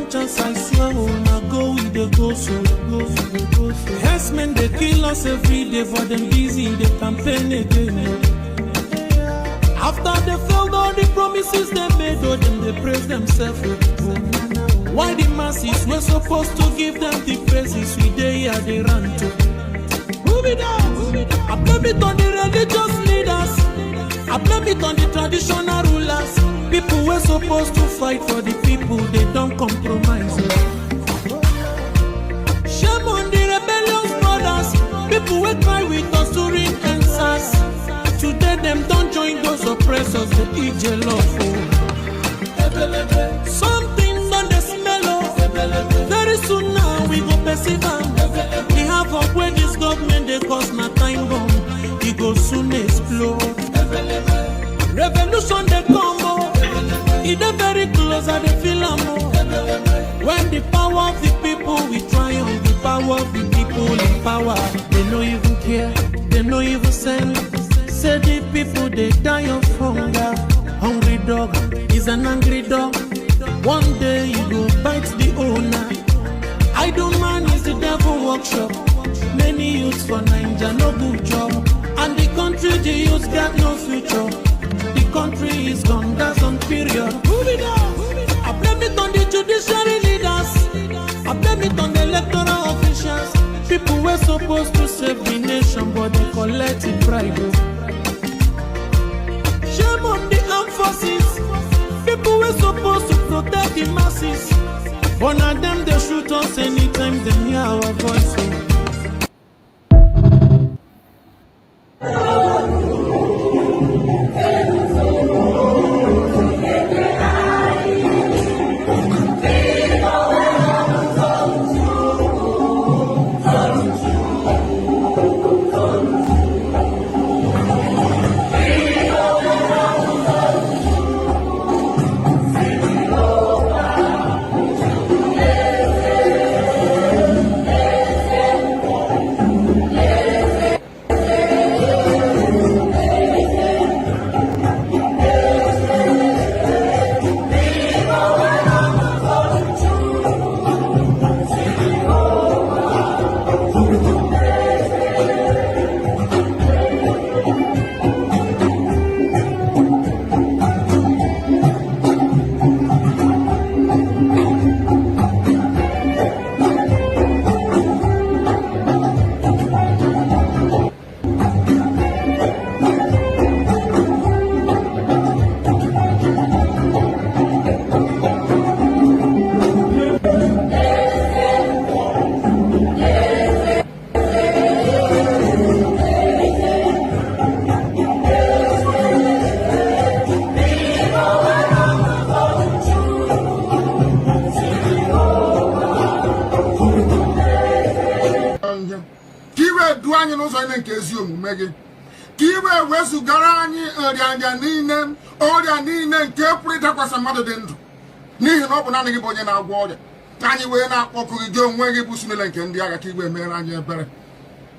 one chance, I swear, now go with the go so. Yes, men, they kill us every day for them busy, they campaign again. After they failed all the promises they made, oh, them they praise themselves. Why the masses were supposed to give them the praises we they are they run to? Move it down. I blame it on the religious leaders. I blame it on the traditional rulers. People were supposed to fight for the people, they don't compromise. Shame on the rebellious brothers. People will cry with us during answers. Today them don't join those oppressors, they eat love. Something on the smell of. Very soon now we go perceive them. We have up when this government they cause na time bomb. It go soon explode. Revolution they come more. It is very close and they feel more. When the power of the people we triumph, the power of the people in power. They no even care, they no even send. Say the people they die of hunger. Hungry dog is an angry dog. One day you go bite the owner. Idle man is the devil workshop. Many youths for Nigeria no good job. And the country the youths got no future. The country is gone, that's on period. Move it down. I blame it on the judiciary leaders. I blame it on the electoral officials. People were supposed to save the nation, but they collect it bribe. Shame on the armed forces. People were supposed to protect the masses. One of them they shoot us anytime they hear our voice. Kanye we na akpọkụghị gị onwe gị bụ simele nke ndị agha ka igwe mere anyị ebere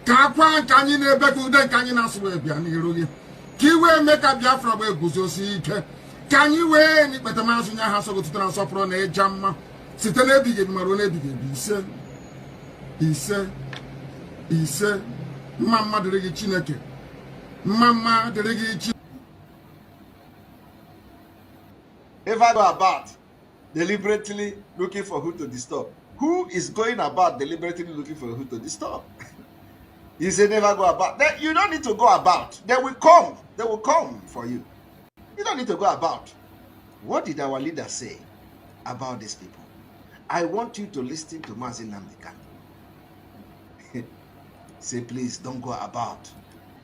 ka akwa ka anyị na-ebe ka ude nke anyị na-asụ wee bịa n'iru gị ka iwe mee ka Biafra wee guzosi ike ka anyị wee n'ikpete mazụ nye ha sọgotụta na nsọpụrụ na ịja mma site n'ebighị ebi mara n'ebighị ebi ise mma mma dịrị gị Chineke mma mma dịrị gị Chineke. If I go about deliberately looking for who to disturb, who is going about deliberately looking for who to disturb? You say never go about. Then you don't need to go about. They will come. They will come for you. You don't need to go about. What did our leader say about these people? I want you to listen to Mazin Namdekan. Say, please don't go about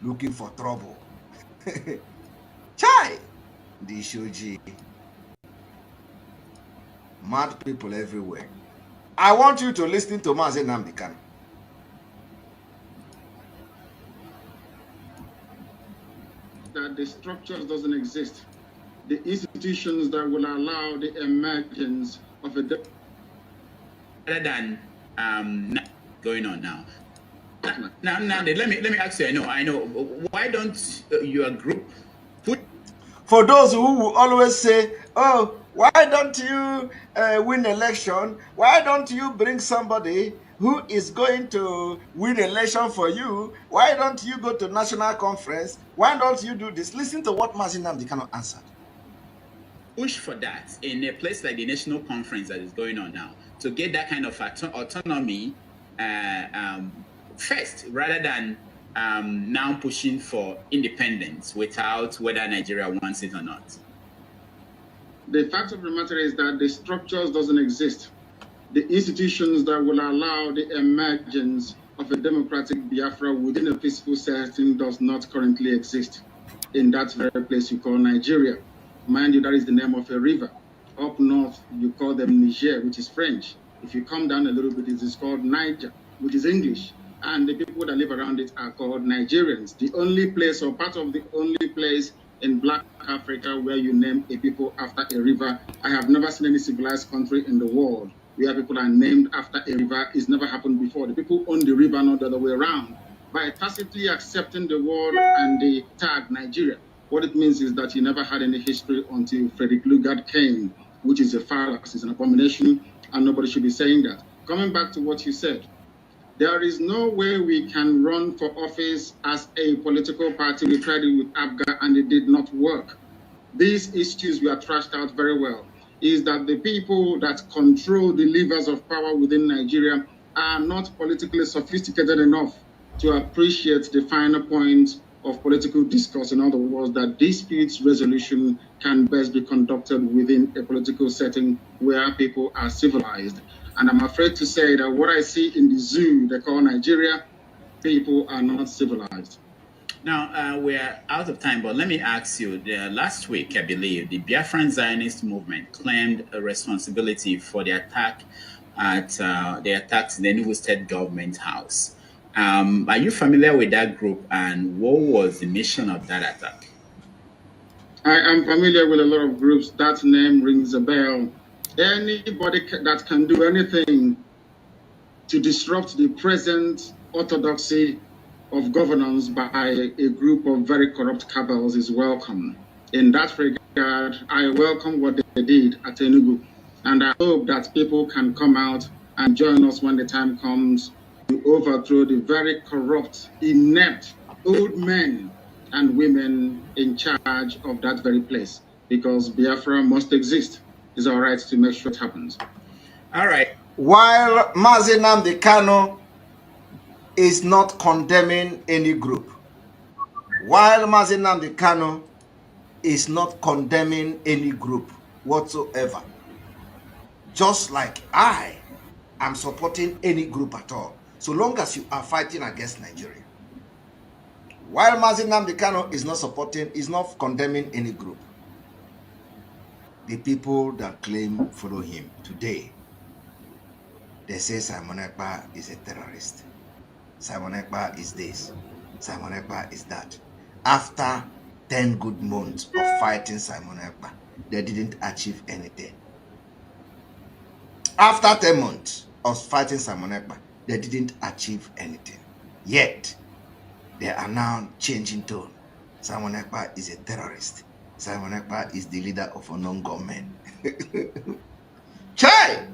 looking for trouble. Chai! The Shoji. Mad people everywhere. I want you to listen to Mazin Namdekan. That the structures doesn't exist. The institutions that will allow the emergence of a rather than going on now. Now, let me ask you. I know. Why don't your group put? For those who will always say, "Oh, Why don't you win election? Why don't you bring somebody who is going to win election for you? Why don't you go to national conference? Why don't you do this? Listen to what Mazi Nnamdi Kanu answered. Push for that in a place like the national conference that is going on now to get that kind of autonomy first, rather than now pushing for independence without whether Nigeria wants it or not. The fact of the matter is that the structures doesn't exist. The institutions that will allow the emergence of a democratic Biafra within a peaceful setting does not currently exist in that very place you call Nigeria. Mind you, that is the name of a river. Up north, you call them Niger, which is French. If you come down a little bit, it is called Niger, which is English. And the people that live around it are called Nigerians. The only place, or part of the only place in Black Africa where you name a people after a river. I have never seen any civilized country in the world where people are named after a river. It's never happened before. The people own the river, not the other way around. By tacitly accepting the word and the tag Nigeria, what it means is that you never had any history until Frederick Lugard came, which is a fallacy, it's an abomination, and nobody should be saying that. Coming back to what you said, there is no way we can run for office as a political party. We tried it with ABGA and it did not work. These issues were trashed out very well. Is that the people that control the levers of power within Nigeria are not politically sophisticated enough to appreciate the finer points of political discourse. In other words, that disputes resolution can best be conducted within a political setting where people are civilized. And I'm afraid to say that what I see in the zoo they call Nigeria, people are not civilized. Now, we're out of time, but let me ask you, last week, I believe, the Biafran Zionist movement claimed a responsibility for the attack at the attacks in the Enugu State Government House. Are you familiar with that group, and what was the mission of that attack? I am familiar with a lot of groups. That name rings a bell. Anybody that can do anything to disrupt the present orthodoxy of governance by a group of very corrupt cabals is welcome. In that regard, I welcome what they did at Enugu, and I hope that people can come out and join us when the time comes to overthrow the very corrupt, inept old men and women in charge of that very place, because Biafra must exist. It's our right to make sure it happens. All right. While Mazi Nnamdi Kanu is not condemning any group, while Mazi Nnamdi Kanu is not condemning any group whatsoever, just like I am supporting any group at all, so long as you are fighting against Nigeria. While Mazi Nnamdi Kanu is not supporting, is not condemning any group, the people that claim follow him today, they say Simon Ekpa is a terrorist. Simon Ekpa is this. Simon Ekpa is that. After 10 good months of fighting Simon Ekpa, they didn't achieve anything. After 10 months of fighting Simon Ekpa, they didn't achieve anything. Yet, they are now changing tone. Simon Ekpa is a terrorist. Simon Ekpa is the leader of a non-government. Chai!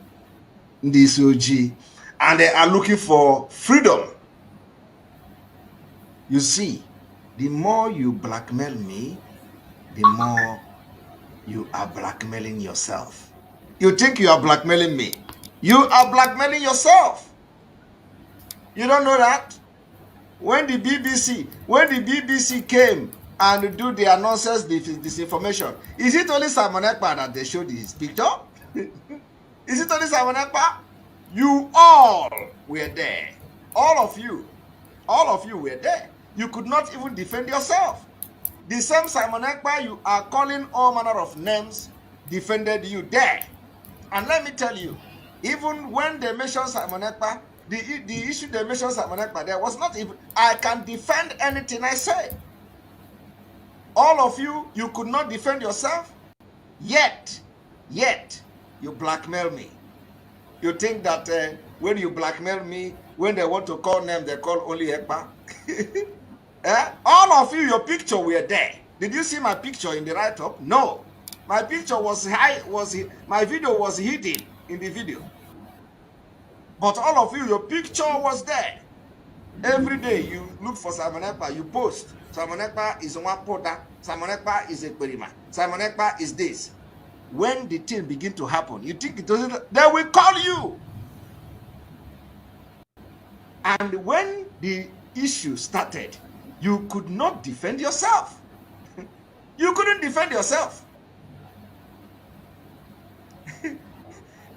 This OG. And they are looking for freedom. You see, the more you blackmail me, the more you are blackmailing yourself. You think you are blackmailing me. You are blackmailing yourself. You don't know that? When the BBC came and do their nonsense disinformation, is it only Simon Ekpa that they showed his picture? Is it only Simon Ekpa? You all were there. All of you were there. You could not even defend yourself. The same Simon Ekpa you are calling all manner of names defended you there. And let me tell you, even when they mentioned Simon Ekpa, the issue they mentioned Simon Ekpa, there was not even, I can defend anything I say. All of you, you could not defend yourself, yet, you blackmail me. You think that when you blackmail me, when they want to call name, they call only Ekpa? All of you, your picture were there. Did you see my picture in the write-up? No. My picture was my video was hidden in the video. But all of you, your picture was there. Every day you look for Simon Ekpa, you post. Simon Ekpa is one porter. Simon Ekpa is a Perima. Simon Ekpa is this. When the thing begin to happen, you think it doesn't, they will call you. And when the issue started, you could not defend yourself. You couldn't defend yourself.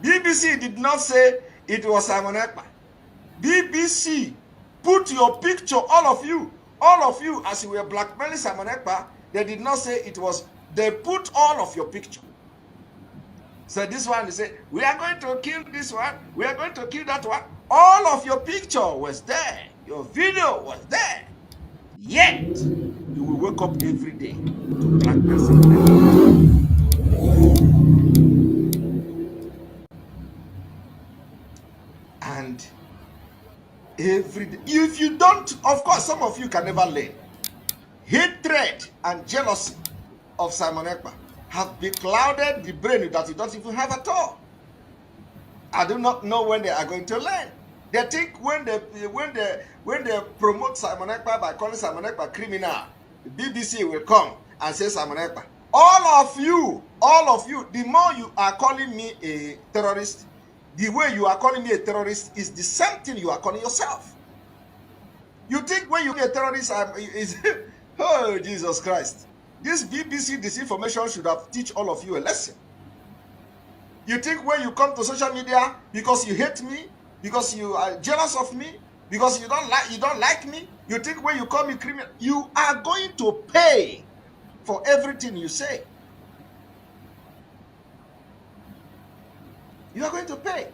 BBC did not say it was Simon Ekpa. BBC put your picture, all of you, as you were blackmailing Simon Ekpa, they did not say it was, they put all of your picture. So this one, they say, we are going to kill this one, we are going to kill that one. All of your picture was there, your video was there. Yet, you will wake up every day to blackmail Simon Ekpa. And every day, if you don't, of course, some of you can never learn. Hatred and jealousy of Simon Ekpa have beclouded the brain that you don't even have at all. I do not know when they are going to learn. They think when they promote Simon Ekpa by calling Simon Ekpa criminal, the BBC will come and say Simon Ekpa. All of you, the more you are calling me a terrorist, the way you are calling me a terrorist is the same thing you are calling yourself. You think when you be a terrorist, oh, Jesus Christ. This BBC disinformation should have teach all of you a lesson. You think when you come to social media, because you hate me, because you are jealous of me, because you don't like me, you think when you call me criminal, you are going to pay for everything you say. You are going to pay.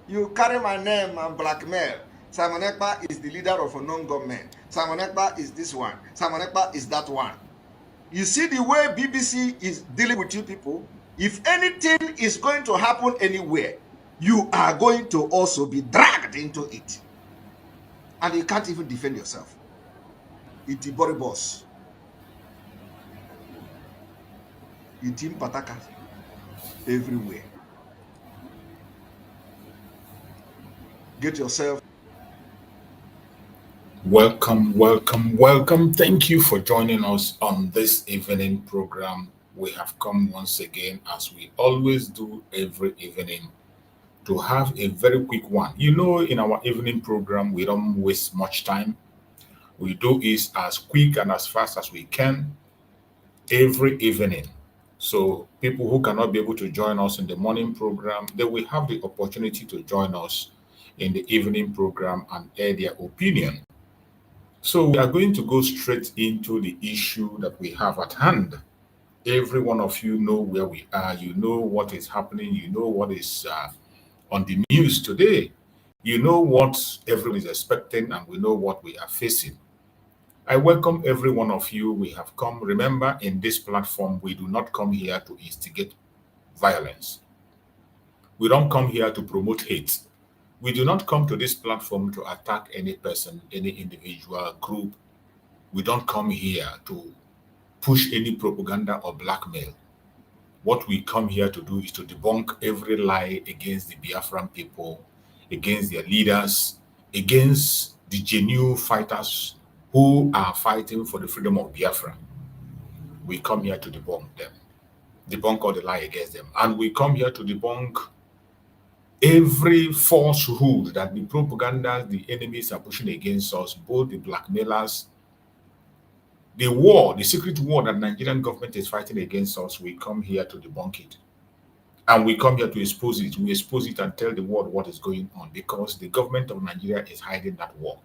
You carry my name and blackmail. Simon Ekpa is the leader of a non-government. Simon Ekpa is this one. Simon Ekpa is that one. You see the way BBC is dealing with you people? If anything is going to happen anywhere, you are going to also be dragged into it. And you can't even defend yourself. It's the body boss. It's in Pataka. Everywhere. Get yourself. Welcome, welcome, welcome. Thank you for joining us on this evening program. We have come once again, as we always do every evening, to have a very quick one. You know, in our evening program, we don't waste much time. We do it as quick and as fast as we can every evening. So people who cannot be able to join us in the morning program, they will have the opportunity to join us in the evening program and air their opinion. So we are going to go straight into the issue that we have at hand. Every one of you know where we are. You know what is happening. You know what is on the news today. You know what everyone is expecting, and we know what we are facing. I welcome every one of you. We have come. Remember, in this platform, we do not come here to instigate violence. We don't come here to promote hate. We do not come to this platform to attack any person, any individual group. We don't come here to push any propaganda or blackmail. What we come here to do is to debunk every lie against the Biafran people, against their leaders, against the genuine fighters who are fighting for the freedom of Biafra. We come here to debunk them, debunk all the lie against them. And we come here to debunk every falsehood that the propaganda, the enemies are pushing against us, both the blackmailers, the war, the secret war that Nigerian government is fighting against us. We come here to debunk it. And we come here to expose it. We expose it and tell the world what is going on, because the government of Nigeria is hiding that war.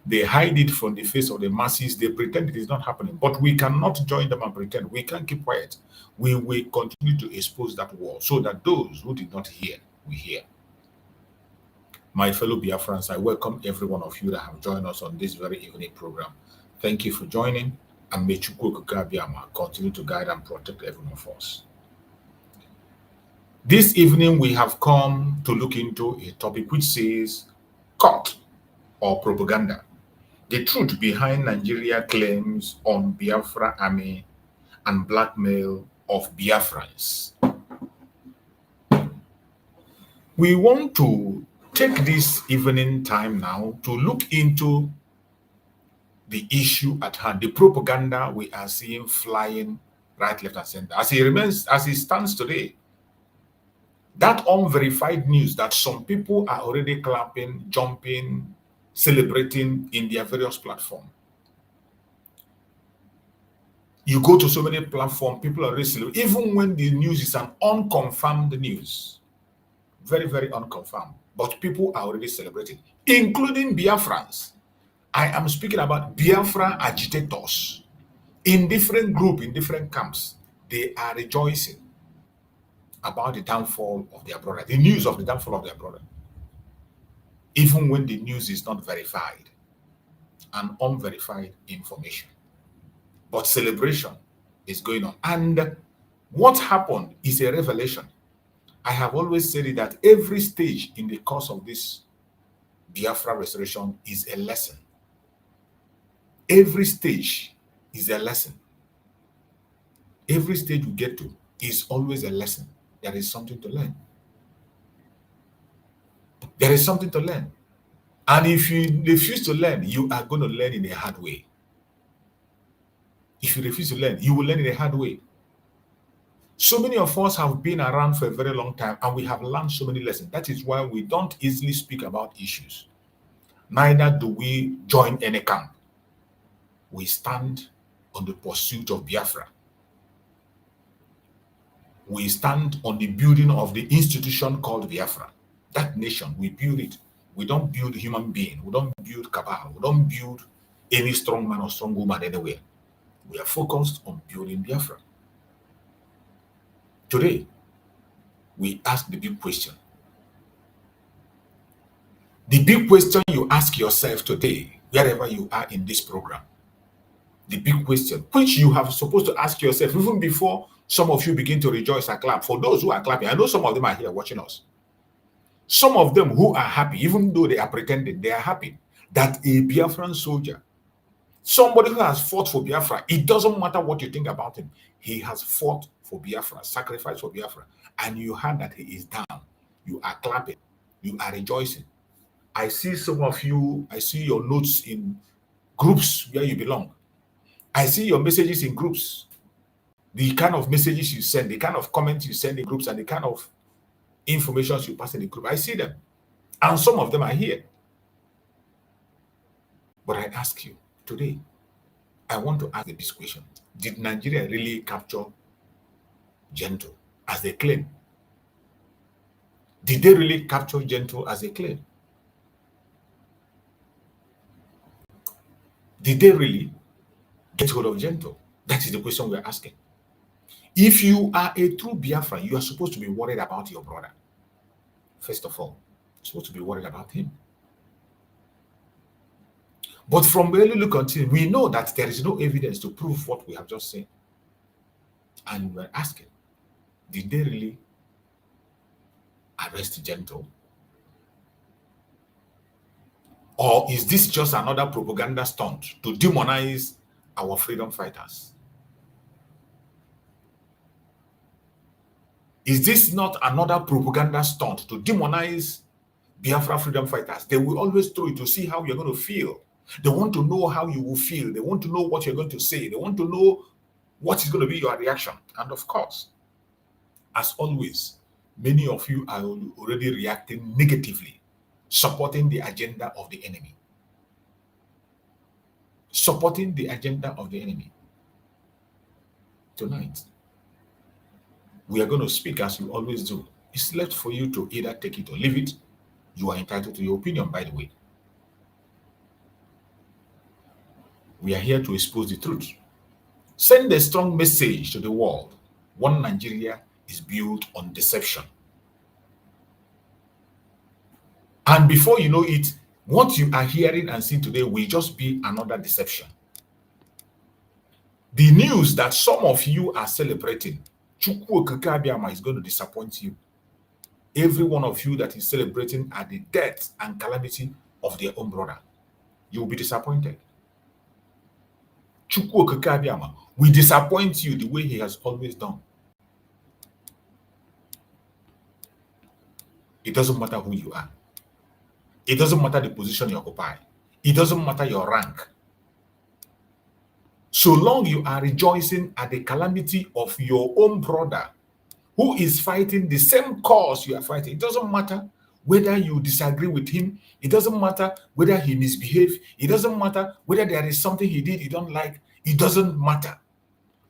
They hide it from the face of the masses. They pretend it is not happening. But we cannot join them and pretend. We can't keep quiet. We will continue to expose that war so that those who did not hear, we hear. My fellow Biafrans, I welcome every one of you that have joined us on this very evening program. Thank you for joining, and may Chukwu Abiyama continue to guide and protect every one of us. This evening, we have come to look into a topic which says cult or propaganda. The truth behind Nigeria claims on Biafra army and blackmail of Biafrans. We want to take this evening time now to look into the issue at hand, the propaganda we are seeing flying right, left, and center. As it stands today, that unverified news that some people are already clapping, jumping, celebrating in their various platforms. You go to so many platforms, people are already celebrating, even when the news is an unconfirmed news. Very, very unconfirmed. But people are already celebrating, including Biafrans. I am speaking about Biafra agitators in different groups, in different camps. They are rejoicing about the downfall of their brother, the news of the downfall of their brother, even when the news is not verified and unverified information. But celebration is going on. And what happened is a revelation. I have always said it that every stage in the course of this Biafra restoration is a lesson. Every stage is a lesson. Every stage we get to is always a lesson. There is something to learn. There is something to learn. And if you refuse to learn, you are going to learn in a hard way. If you refuse to learn, you will learn in a hard way. So many of us have been around for a very long time and we have learned so many lessons. That is why we don't easily speak about issues. Neither do we join any camp. We stand on the pursuit of Biafra. We stand on the building of the institution called Biafra. That nation, we build it. We don't build a human being. We don't build cabal. We don't build any strong man or strong woman anywhere. We are focused on building Biafra. Today, we ask the big question. The big question you ask yourself today, wherever you are in this program, the big question, which you have supposed to ask yourself even before some of you begin to rejoice and clap. For those who are clapping, I know some of them are here watching us. Some of them who are happy, even though they are pretending, they are happy that a Biafran soldier, somebody who has fought for Biafra, it doesn't matter what you think about him, he has fought for Biafra, sacrificed for Biafra, and you heard that he is down. You are clapping, you are rejoicing. I see some of you, I see your notes in groups where you belong. I see your messages in groups. The kind of messages you send, the kind of comments you send in groups, and the kind of information you pass in the group. I see them. And some of them are here. But I ask you today, I want to ask this question. Did Nigeria really capture Gentle as they claim? Did they really capture Gentle as they claim? Did they really get hold of Gentle? That is the question we're asking. If you are a true Biafran, you are supposed to be worried about your brother. First of all, you're supposed to be worried about him. But from early look until we know that there is no evidence to prove what we have just said. And we're asking, did they really arrest Gentle? Or is this just another propaganda stunt to demonize our freedom fighters? Is this not another propaganda stunt to demonize Biafra freedom fighters? They will always throw it to see how you're going to feel. They want to know how you will feel. They want to know what you're going to say. They want to know what is going to be your reaction. And of course, as always, many of you are already reacting negatively, supporting the agenda of the enemy. Supporting the agenda of the enemy. Tonight, we are going to speak as we always do. It's left for you to either take it or leave it. You are entitled to your opinion, by the way. We are here to expose the truth. Send a strong message to the world. One Nigeria is built on deception. And before you know it, what you are hearing and seeing today will just be another deception. The news that some of you are celebrating, Chukwu Okike Abiama, is going to disappoint you. Every one of you that is celebrating at the death and calamity of their own brother, you will be disappointed. Chukwu Okike Abiama will disappoint you the way he has always done. It doesn't matter who you are. It doesn't matter the position you occupy. It doesn't matter your rank. So long you are rejoicing at the calamity of your own brother who is fighting the same cause you are fighting, it doesn't matter whether you disagree with him. It doesn't matter whether he misbehaved. It doesn't matter whether there is something he did you don't like. It doesn't matter.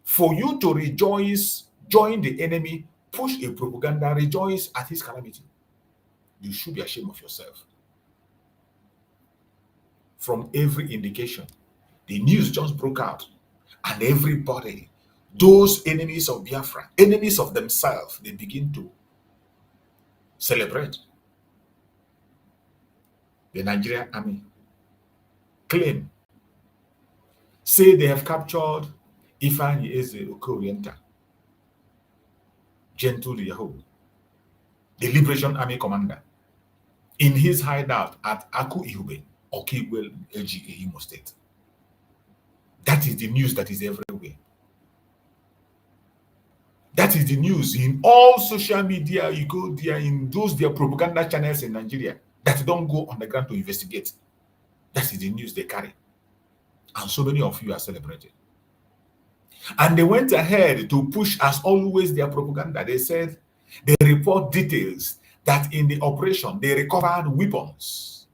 For you to rejoice, join the enemy, push a propaganda, rejoice at his calamity. You should be ashamed of yourself. From every indication, the news just broke out, and everybody, those enemies of Biafra, enemies of themselves, they begin to celebrate. The Nigerian army claim, say they have captured Ifeanyi Eze Okorienta, Gentle Yahoo, the Liberation Army commander, in his hideout at Aku Ihube, Okigwel, LGA, Imo State. That is the news that is everywhere. That is the news in all social media. You go there in those their propaganda channels in Nigeria that don't go on the ground to investigate. That is the news they carry. And so many of you are celebrating. And they went ahead to push, as always, their propaganda. They said they report details that in the operation they recovered weapons.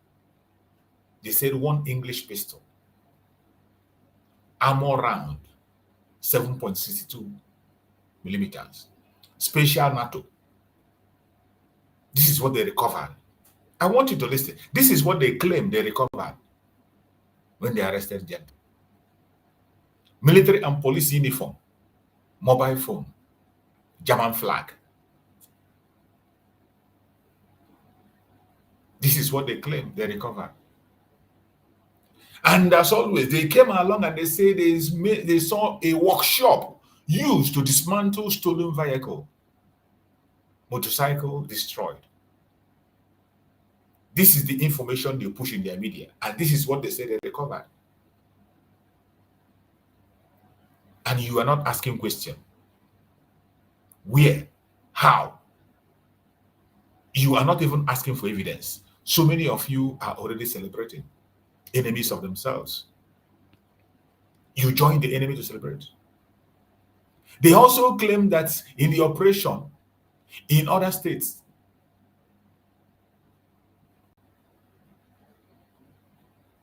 They said one English pistol, armor round, 7.62 millimeters, special NATO. This is what they recovered. I want you to listen. This is what they claim they recovered when they arrested Jet. Military and police uniform, mobile phone, German flag. This is what they claim they recovered. And as always, they came along and they say they saw a workshop used to dismantle stolen vehicle, motorcycle destroyed. This is the information they push in their media, and this is what they say they recovered. And you are not asking question. Where? How? You are not even asking for evidence. So many of you are already celebrating, enemies of themselves. You join the enemy to celebrate. They also claim that in the operation in other states,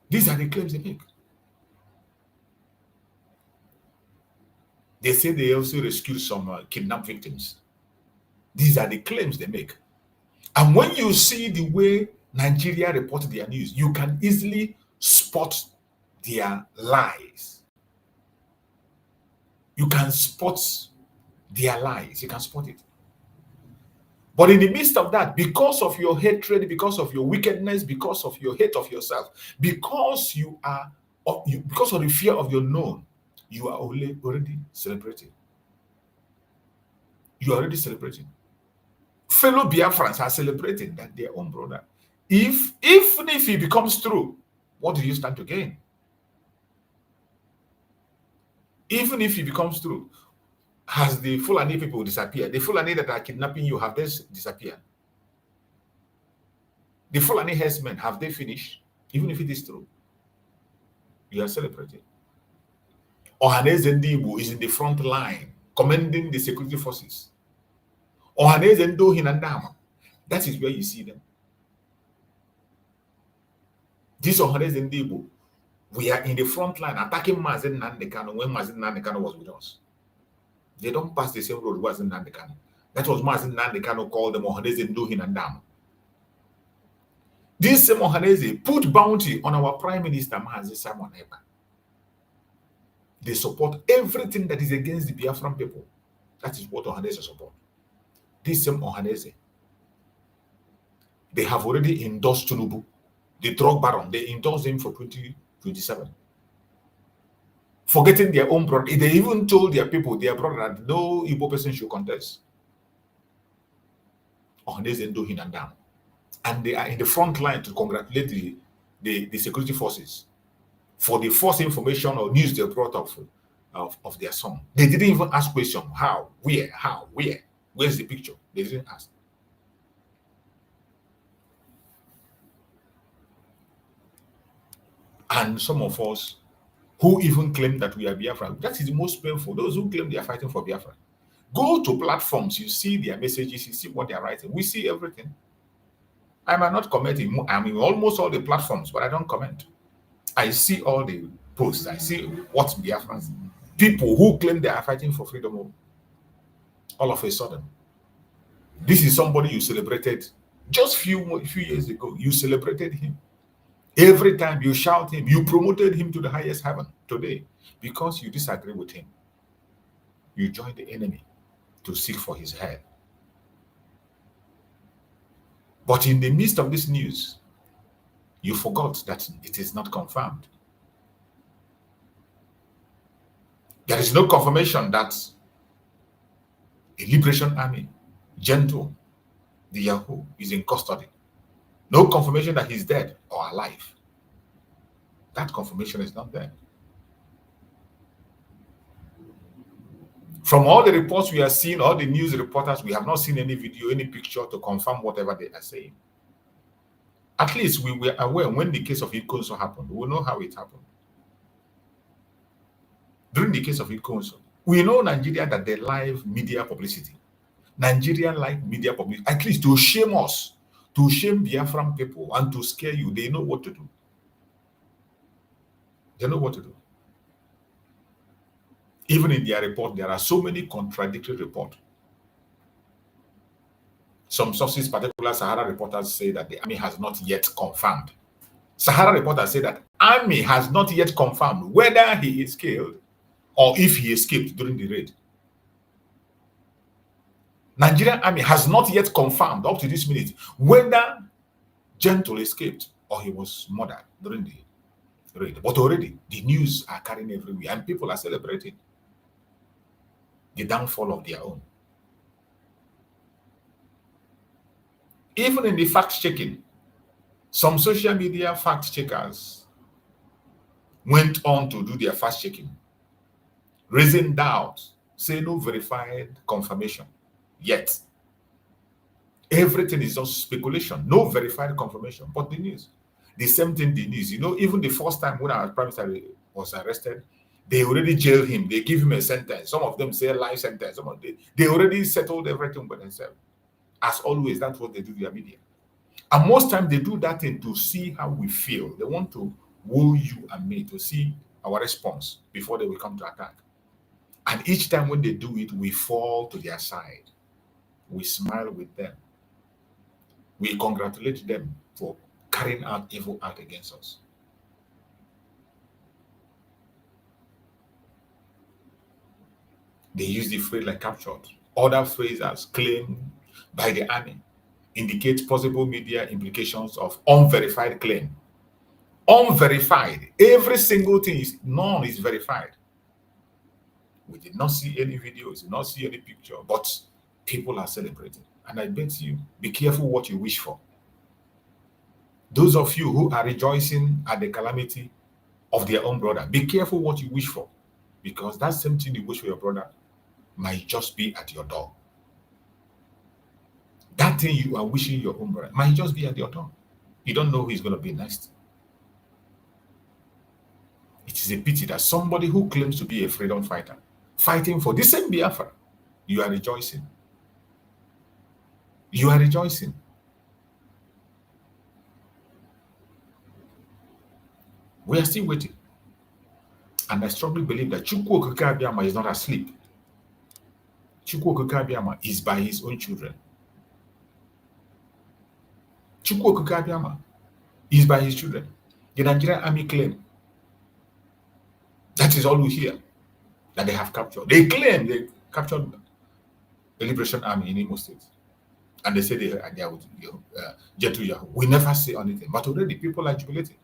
these are the claims they make. They say they also rescued some kidnapped victims. These are the claims they make. And when you see the way Nigeria reported their news, you can easily spot their lies. You can spot their lies. You can spot it. But in the midst of that, because of your hatred, because of your wickedness, because of your hate of yourself, because because of the fear of the unknown, you are already celebrating. You are already celebrating. Fellow Biafrans are celebrating that their own brother. Even if it becomes true, what do you stand to gain? Even if it becomes true, has the Fulani people disappeared? The Fulani that are kidnapping you, have they disappeared? The Fulani herdsmen, have they finished? Even if it is true, you are celebrating. Ohaneze Igbo is in the front line, commanding the security forces. Ohaneze Hinandama, that is where you see them. This Ohaneze Igbo, we are in the front line attacking Mazen Nandekano when Mazen Nandekano was with us. They don't pass the same road as Mazen Nandekano. That was Mazen Nandekano called them Ohaneze Hinandama. This same Ohaneze put bounty on our Prime Minister Mazi Simon Ekpa. They support everything that is against the Biafran people. That is what Ohaneze support. This same Ohaneze, they have already endorsed Tinubu, the drug baron. They endorsed him for 2027. Forgetting their own brother. They even told their people, their brother, that no Igbo person should contest. Ohaneze Ndo Hinandam. And they are in the front line to congratulate the security forces for the false information or news they brought up of their son. They didn't even ask question, how, where, where's the picture? They didn't ask. And some of us who even claim that we are Biafra, that is the most painful. Those who claim they are fighting for Biafra. Go to platforms, you see their messages, you see what they are writing. We see everything. I might not comment in, I mean, almost all the platforms, but I don't comment. I see all the posts. I see what Biafrans, people who claim they are fighting for freedom, all of a sudden. This is somebody you celebrated just few years ago. You celebrated him. Every time you shout him, you promoted him to the highest heaven. Today, because you disagree with him, you join the enemy to seek for his head. But in the midst of this news, you forgot that it is not confirmed. There is no confirmation that a liberation army, Gentle, the Yahoo, is in custody. No confirmation that he's dead or alive. That confirmation is not there. From all the reports we are seeing, all the news reporters, we have not seen any video, any picture to confirm whatever they are saying. At least we were aware when the case of Ikonso happened. We know how it happened. During the case of Ikonso, we know Nigeria that they live media publicity. Nigeria like media publicity, at least to shame us, to shame Biafran people and to scare you. They know what to do. They know what to do. Even in their report, there are so many contradictory reports. Some sources, particular Sahara reporters, say that the army has not yet confirmed. Sahara reporters say that army has not yet confirmed whether he is killed or if he escaped during the raid. Nigerian army has not yet confirmed up to this minute whether Gentle escaped or he was murdered during the raid. But already the news are carrying everywhere and people are celebrating the downfall of their own. Even in the fact-checking, some social media fact-checkers went on to do their fact-checking, raising doubts, say no verified confirmation yet. Everything is just speculation, no verified confirmation. But the news, the same thing, the news. You know, even the first time when our prime minister was arrested, they already jailed him. They give him a sentence. Some of them say a life sentence. Some of they already settled everything by themselves. As always, that's what they do to their media. And most times they do that thing to see how we feel. They want to woo you and me to see our response before they will come to attack. And each time when they do it, we fall to their side. We smile with them. We congratulate them for carrying out evil act against us. They use the phrase like captured. Other phrases claimed by the army indicate possible media implications of unverified claim. Unverified. Every single thing is, none is verified. We did not see any videos, did not see any picture, but people are celebrating. And I bet you, be careful what you wish for. Those of you who are rejoicing at the calamity of their own brother, be careful what you wish for, because that same thing you wish for your brother might just be at your door. That thing you are wishing your own brother might just be at your door. You don't know who is going to be next. It is a pity that somebody who claims to be a freedom fighter, fighting for the same Biafra, you are rejoicing. You are rejoicing. We are still waiting. And I strongly believe that Chukwu Okike Abiyama is not asleep. Chukwu Okike Abiyama is by his own children. Chukwu Okike Abiyama is by his children. The Nigerian army claim. That is all we hear, that they have captured. They claim they captured the Liberation Army in Imo State. And they say they are with Gentle Yahoo. We never say anything. But already people are jubilating.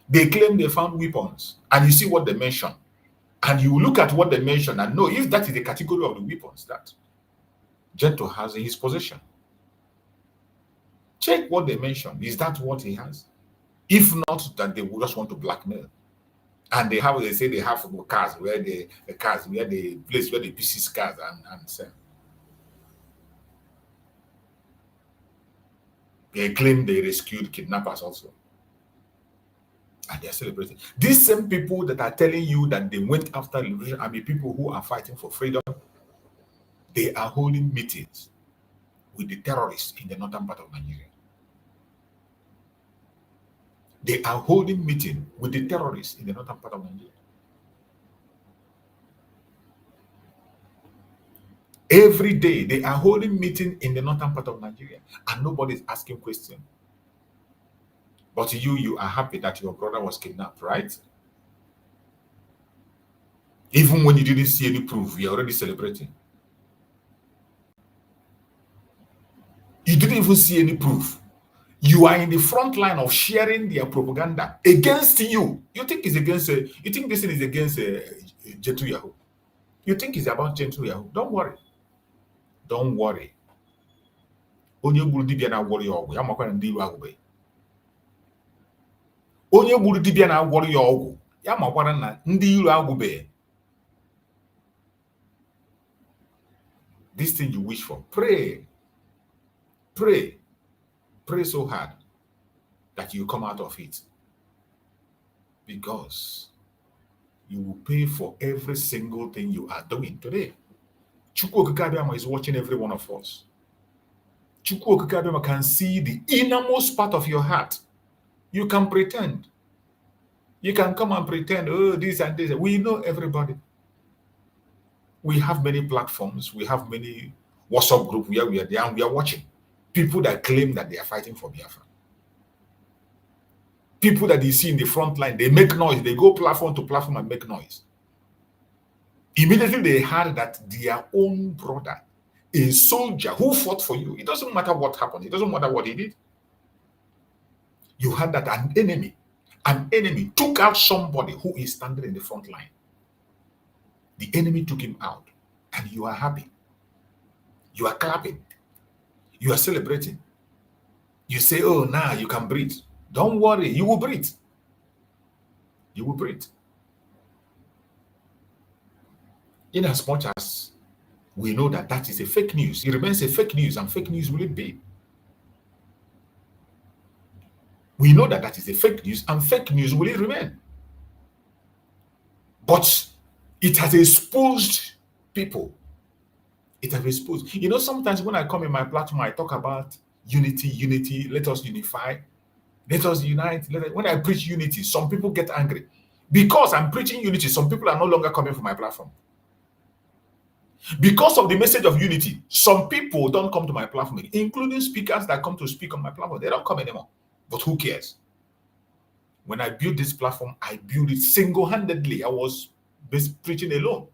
They claim they found weapons. And you see what they mention. And you look at what they mention and know if that is the category of the weapons that Gentle has in his possession. Check what they mention. Is that what he has? If not, that they would just want to blackmail. And they have, they say they have cars where the place where they pieces cars and sell. They claim they rescued kidnappers also. And they're celebrating. These same people that are telling you that they went after liberation, I mean, people who are fighting for freedom, they are holding meetings with the terrorists in the northern part of Nigeria. They are holding meeting with the terrorists in the northern part of Nigeria. Every day they are holding meeting in the northern part of Nigeria, and nobody is asking questions. But you are happy that your brother was kidnapped, right? Even when you didn't see any proof, you're already celebrating. You didn't even see any proof. You are in the front line of sharing their propaganda against you. You think it's against, you think this thing is against Gentle Yahoo. You think it's about Gentle Yahoo. Don't worry. Don't worry. Onye gburu dibia na agwọrọ ya ọgwụ, ya makwa na ndị ilu agwụbe. Onye gburu dibia na agwọrọ ya ọgwụ, ya makwa na ndị ilu agwụbe. This thing you wish for, pray. Pray. Pray so hard that you come out of it. Because you will pay for every single thing you are doing today. Chukwu Okike Abiama is watching every one of us. Chukwu Okike Abiama can see the innermost part of your heart. You can pretend. You can come and pretend, oh, this and this. We know everybody. We have many platforms. We have many WhatsApp groups where we are there and we are watching. People that claim that they are fighting for Biafra. People that you see in the front line, they make noise. They go platform to platform and make noise. Immediately they heard that their own brother, a soldier who fought for you, it doesn't matter what happened. It doesn't matter what he did. You heard that an enemy took out somebody who is standing in the front line. The enemy took him out and you are happy. You are clapping. You are celebrating. You say, oh, now you can breathe. Don't worry, you will breathe. You will breathe. In as much as we know that that is a fake news, it remains a fake news, and fake news will it be. We know that that is a fake news, and fake news will it remain. But it has exposed people. It has exposed. You know, sometimes when I come in my platform, I talk about unity, let us unify, let us unite. When I preach unity, some people get angry. Because I'm preaching unity, some people are no longer coming for my platform. Because of the message of unity, some people don't come to my platform, including speakers that come to speak on my platform. They don't come anymore. But who cares? When I built this platform, I built it single-handedly. I was preaching alone.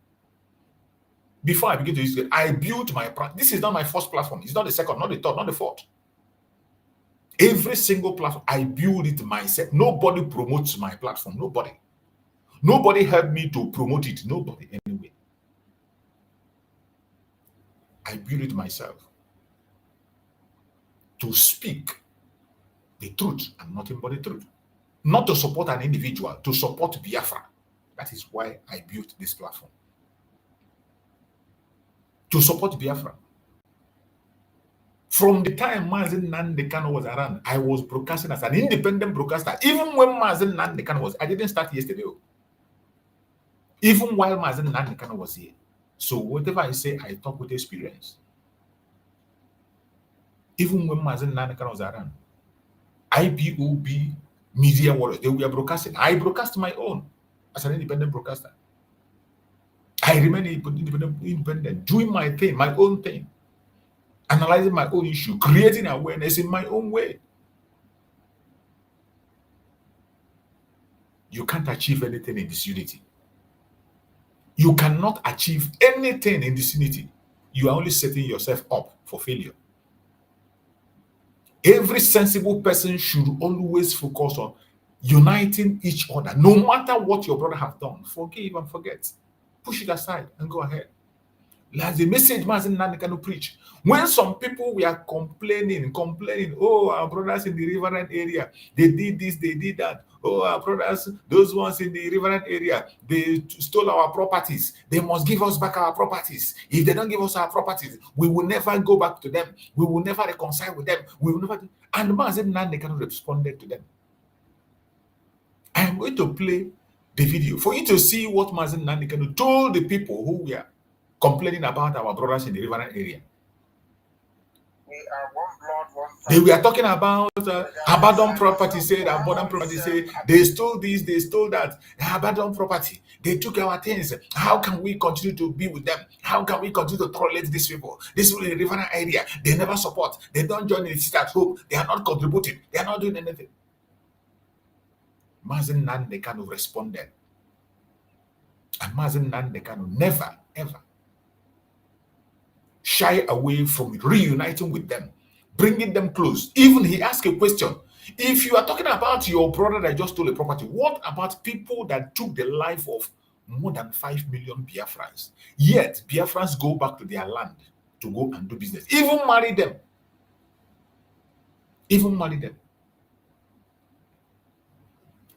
Before I begin to use it, I built my platform. This is not my first platform. It's not the second, not the third, not the fourth. Every single platform, I build it myself. Nobody promotes my platform. Nobody. Nobody helped me to promote it. Nobody, anyway. I built it myself. To speak the truth and nothing but the truth. Not to support an individual, to support Biafra. That is why I built this platform. To support Biafra. From the time Mazen Nandekano was around, I was broadcasting as an independent broadcaster. Even when Mazen Nandekano was, I didn't start yesterday. Even while Mazen Nandekano was here. So whatever I say, I talk with experience. Even when Mazen Nandekano was around, IPOB, Media Warriors, they were broadcasting. I broadcast my own as an independent broadcaster. I remain independent, doing my thing, my own thing, analyzing my own issue, creating awareness in my own way. You can't achieve anything in this unity. You cannot achieve anything in this unity. You are only setting yourself up for failure. Every sensible person should always focus on uniting each other. No matter what your brother has done, forgive and forget. Push it aside and go ahead. Like the message Mazen Nandekano preach. When some people were complaining, oh, our brothers in the riverine area, they did this, they did that. Oh, our brothers, those ones in the riverine area, they stole our properties. They must give us back our properties. If they don't give us our properties, we will never go back to them. We will never reconcile with them. We will never. And Mazen Nandekano responded to them. I am going to play the video for you to see what Mazen Nandekano told the people who were complaining about our brothers in the Riverine area. We are one blood, one They family. were talking about abandoned property, said abandoned property, said they stole this, they stole that, abandoned property. They took our things. How can we continue to be with them? How can we continue to tolerate these people? This people in the Riverine area, they never support. They don't join in the sit at home. They are not contributing. They are not doing anything. Mazen Nandekano responded. And Mazen Nandekano never, ever shy away from reuniting with them, bringing them close. Even he asked a question. If you are talking about your brother that just stole a property, what about people that took the life of more than 5 million Biafrans? Yet, Biafrans go back to their land to go and do business. Even marry them. Even marry them.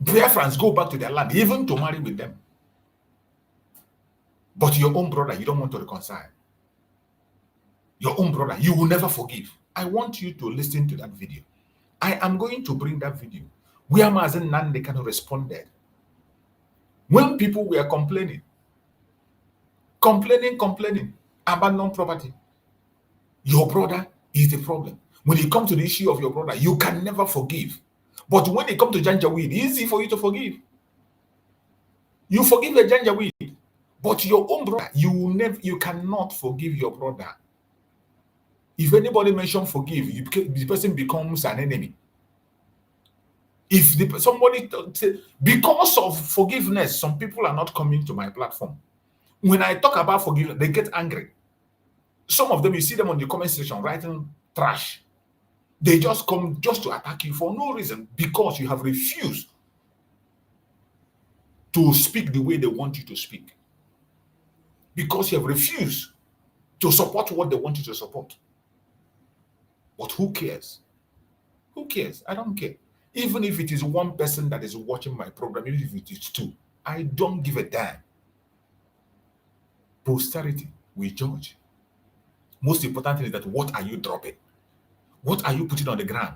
Biafrans go back to their land, even to marry with them. But your own brother, you don't want to reconcile. Your own brother, you will never forgive. I want you to listen to that video. I am going to bring that video where Mazen Nandekano responded. When people were complaining, abandoned property, your brother is the problem. When it comes to the issue of your brother, you can never forgive. But when it comes to Janjaweed, it's easy for you to forgive. You forgive a Janjaweed, but your own brother, you cannot forgive your brother. If anybody mentions forgive, the person becomes an enemy. If somebody say, because of forgiveness, some people are not coming to my platform. When I talk about forgiveness, they get angry. Some of them, you see them on the comment section writing trash. They just come just to attack you for no reason, because you have refused to speak the way they want you to speak. Because you have refused to support what they want you to support. But who cares? Who cares? I don't care. Even if it is one person that is watching my program, even if it is two, I don't give a damn. Posterity will judge. Most important thing is that what are you dropping? What are you putting on the ground?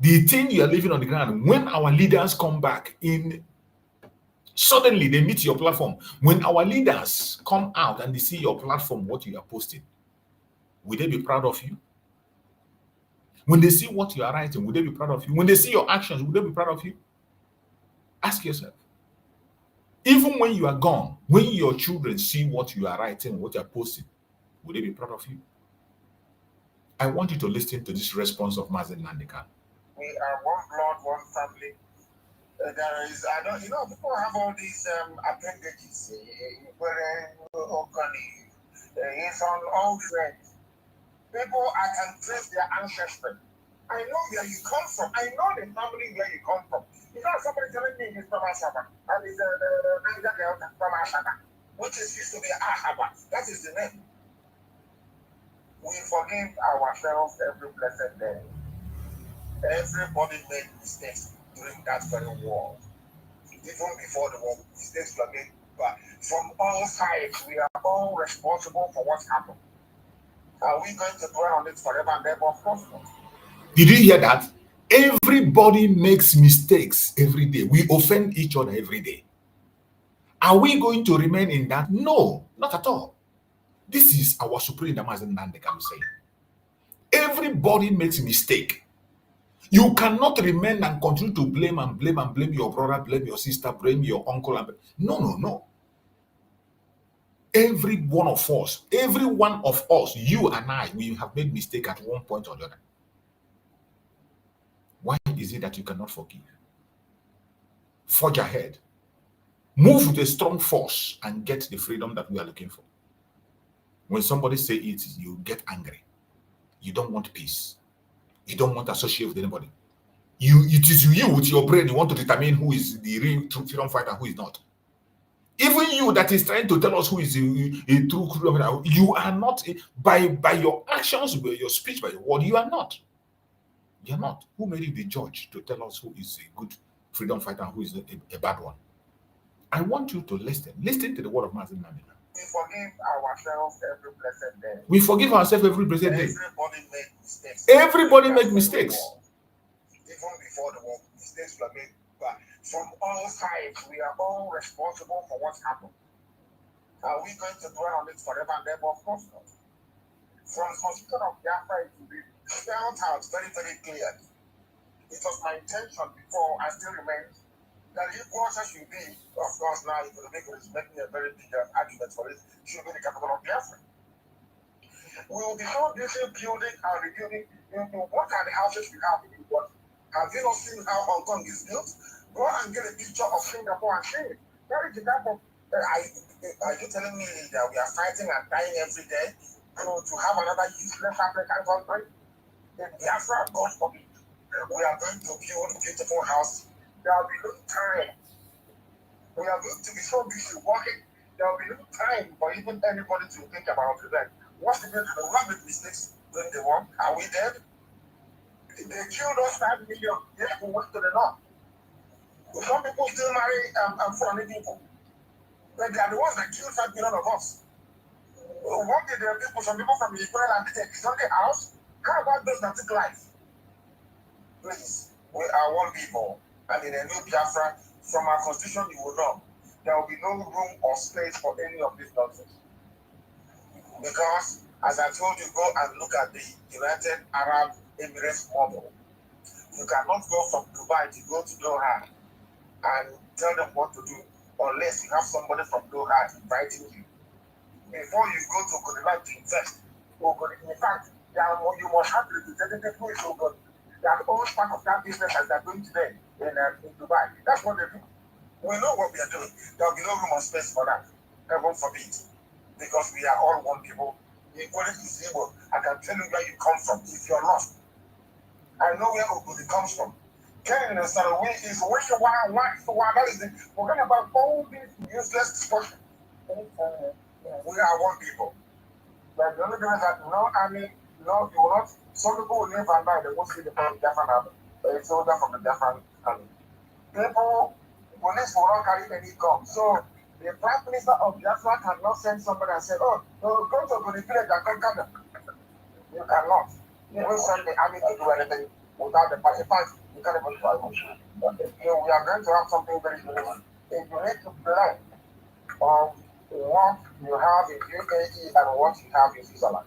The thing you are leaving on the ground, when our leaders come back in, suddenly they meet your platform. When our leaders come out and they see your platform, what you are posting, will they be proud of you? When they see what you are writing, will they be proud of you? When they see your actions, will they be proud of you? Ask yourself. Even when you are gone, when your children see what you are writing, what you are posting, will they be proud of you? I want you to listen to this response of Mazen Nandekano. We are one blood, one family. There is, people have all these appendages. It's on all friends. People, I can trace their ancestry. I know where you come from. I know the family where you come from. You know, somebody telling me he's from Ashaba, and he's from Ashaba, which is used to be Ahaba. That is the name. We forgive ourselves every blessed day. Everybody made mistakes during that very war. Even before the war, mistakes were made. But from all sides, we are all responsible for what's happened. Are we going to dwell on it forever and ever? Of course not. Did you hear that? Everybody makes mistakes every day. We offend each other every day. Are we going to remain in that? No, not at all. This is our Supreme Mazen Nandekano saying. Everybody makes a mistake. You cannot remain and continue to blame your brother, blame your sister, blame your uncle. No. Every one of us, you and I, we have made mistake at one point or the other. Why is it that you cannot forgive? Forge ahead. Move with a strong force and get the freedom that we are looking for. When somebody say it, you get angry. You don't want peace. You don't want to associate with anybody. It is you with your brain, you want to determine who is the real true freedom fighter and who is not. Even you that is trying to tell us who is a true freedom fighter, you are not, by your actions, by your speech, by your word, you are not. You are not. Who made you the judge to tell us who is a good freedom fighter and who is a bad one? I want you to listen. Listen to the word of Mazen Nandekano. We forgive ourselves every blessed day. We forgive ourselves every blessed day. Everybody makes mistakes. Everybody makes mistakes. Even before the war, mistakes were made. But from all sides. We are all responsible for what's happened. Are we going to dwell on it forever and ever? Of course not. From the constitution of Biafra, it will be spelled out very, very clearly. It was my intention before, and still remains, that if Russia should be, of course, now Economic is making a very big argument for it, should be the capital of Biafra. We will be so busy building and rebuilding. What are the houses we have in Igbo? Have you not seen how Hong Kong is built? Go and get a picture of Singapore and see it. That is the type of. Are you telling me that we are fighting and dying every day to have another useless African country? In Biafra, God forbid. We are going to build beautiful houses. There will be no time. We are going to be so busy working. There will be no time for even anybody to think about it. What's the difference? We have made mistakes during the war. Are we dead? They killed us 5 million. Yes, we went to the north. Some people still marry foreign people. But they are the ones that killed 5 million of us. What did the people, some people from Israel and take Sunday house? How about those that took life? Please, we are one people. And in a new Biafra, from our constitution, you will know there will be no room or space for any of these nonsense. Because, as I told you, go and look at the United Arab Emirates model. You cannot go from Dubai to go to Doha and tell them what to do unless you have somebody from Doha inviting you. Before you go to Korea to invest, in fact, you must have representative who is so good. They are always part of that business as they're doing today in Dubai. That's what they do. We know what we are doing. There will be no room or space for that. Heaven forbid. Because we are all one people. Equally is Igbo. I can tell you where you come from if you're lost. I know where Ogudi comes from. Ken and Saraway is where that is the forget about all these useless discussion. We are one people. But the only thing is that no army, no, you will not. Some people will live and die, they won't see the Biafran army. It's older from the Biafran army. People, police will not carry any gun. So the Prime Minister of Biafra cannot send somebody and say, oh, no, go to the village and conquer them. You cannot. You will send the army to do anything without the party. In fact, you can't even try. So we are going to have something very good. If you need to blend of what you have in UAE and what you have in Switzerland.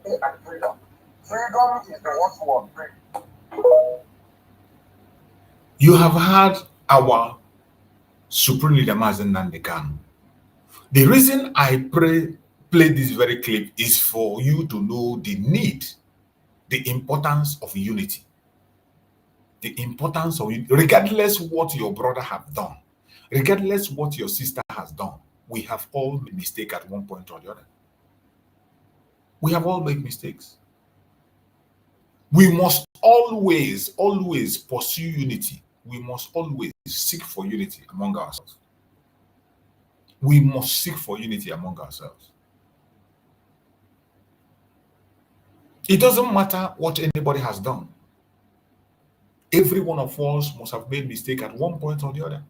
And freedom. Freedom is the watchword. You have had our Supreme Leader Mazen Nandekan. The reason I play this very clip is for you to know the need, the importance of unity. The importance of it, regardless what your brother have done, regardless what your sister has done, we have all made mistakes at one point or the other. We have all made mistakes. We must always pursue unity. We must always seek for unity among ourselves. We must seek for unity among ourselves. It doesn't matter what anybody has done. Every one of us must have made mistake at one point or the other.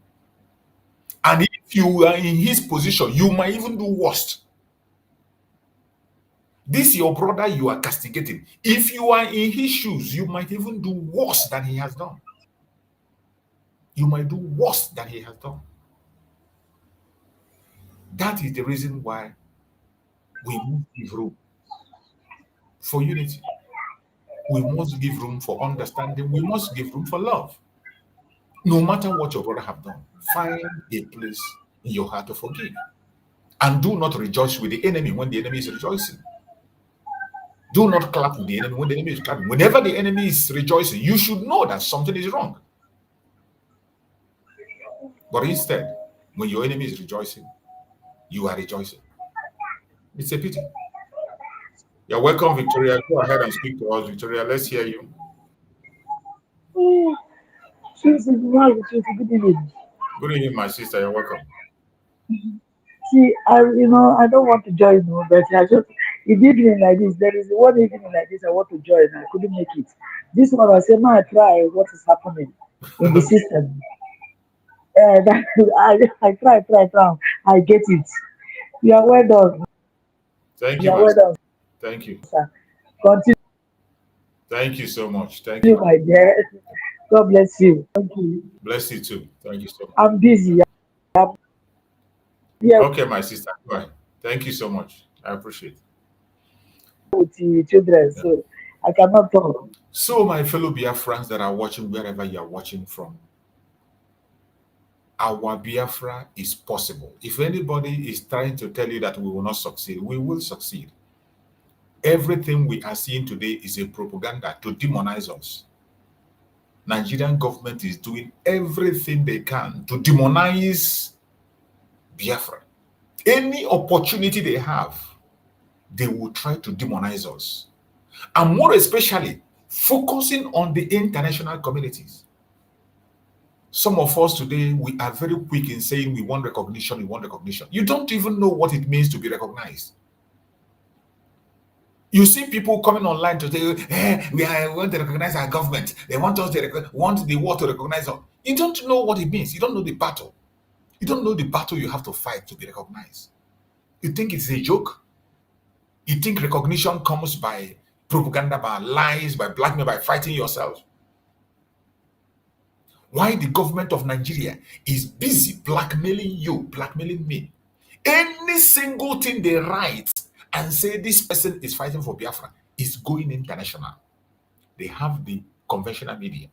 And if you are in his position, you might even do worse. This your brother you are castigating. If you are in his shoes, you might even do worse than he has done. You might do worse than he has done. That is the reason why we must give room for unity. We must give room for understanding. We must give room for love. No matter what your brother have done, find a place in your heart to forgive. And do not rejoice with the enemy when the enemy is rejoicing. Do not clap with the enemy when the enemy is clapping. Whenever the enemy is rejoicing, you should know that something is wrong. But instead, when your enemy is rejoicing, you are rejoicing. It's a pity. You're welcome, Victoria. Go ahead and speak to us, Victoria. Let's hear you. Good evening. Good evening, my sister. You're welcome. See, I don't want to join, but I just, it evening like this, there is one evening like this, I want to join, I couldn't make it. This one, I said, man, I try what is happening in the system. I try, I get it. You are well done. Thank You you, are my well done, Thank you. sir. Continue, Thank you so much. Thank you. my dear. God bless you. Thank you. Bless you too. Thank you so much. I'm busy. I'm here Okay, my sister. Bye. Thank you so much. I appreciate it. with the children, Yeah. so I cannot talk. So, my fellow Biafrans that are watching, wherever you are watching from, our Biafra is possible. If anybody is trying to tell you that we will not succeed, we will succeed. Everything we are seeing today is a propaganda to demonize us. Nigerian government is doing everything they can to demonize Biafra. Any opportunity they have, they will try to demonize us. And more especially, focusing on the international communities. Some of us today, we are very quick in saying we want recognition, we want recognition. You don't even know what it means to be recognized. You see people coming online to say, we want to recognize our government. They want us to want the world to recognize us. You don't know what it means. You don't know the battle. You don't know the battle you have to fight to be recognized. You think it's a joke? You think recognition comes by propaganda, by lies, by blackmail, by fighting yourself? Why the government of Nigeria is busy blackmailing you, blackmailing me. Any single thing they write and say this person is fighting for Biafra is going international. They have the conventional media.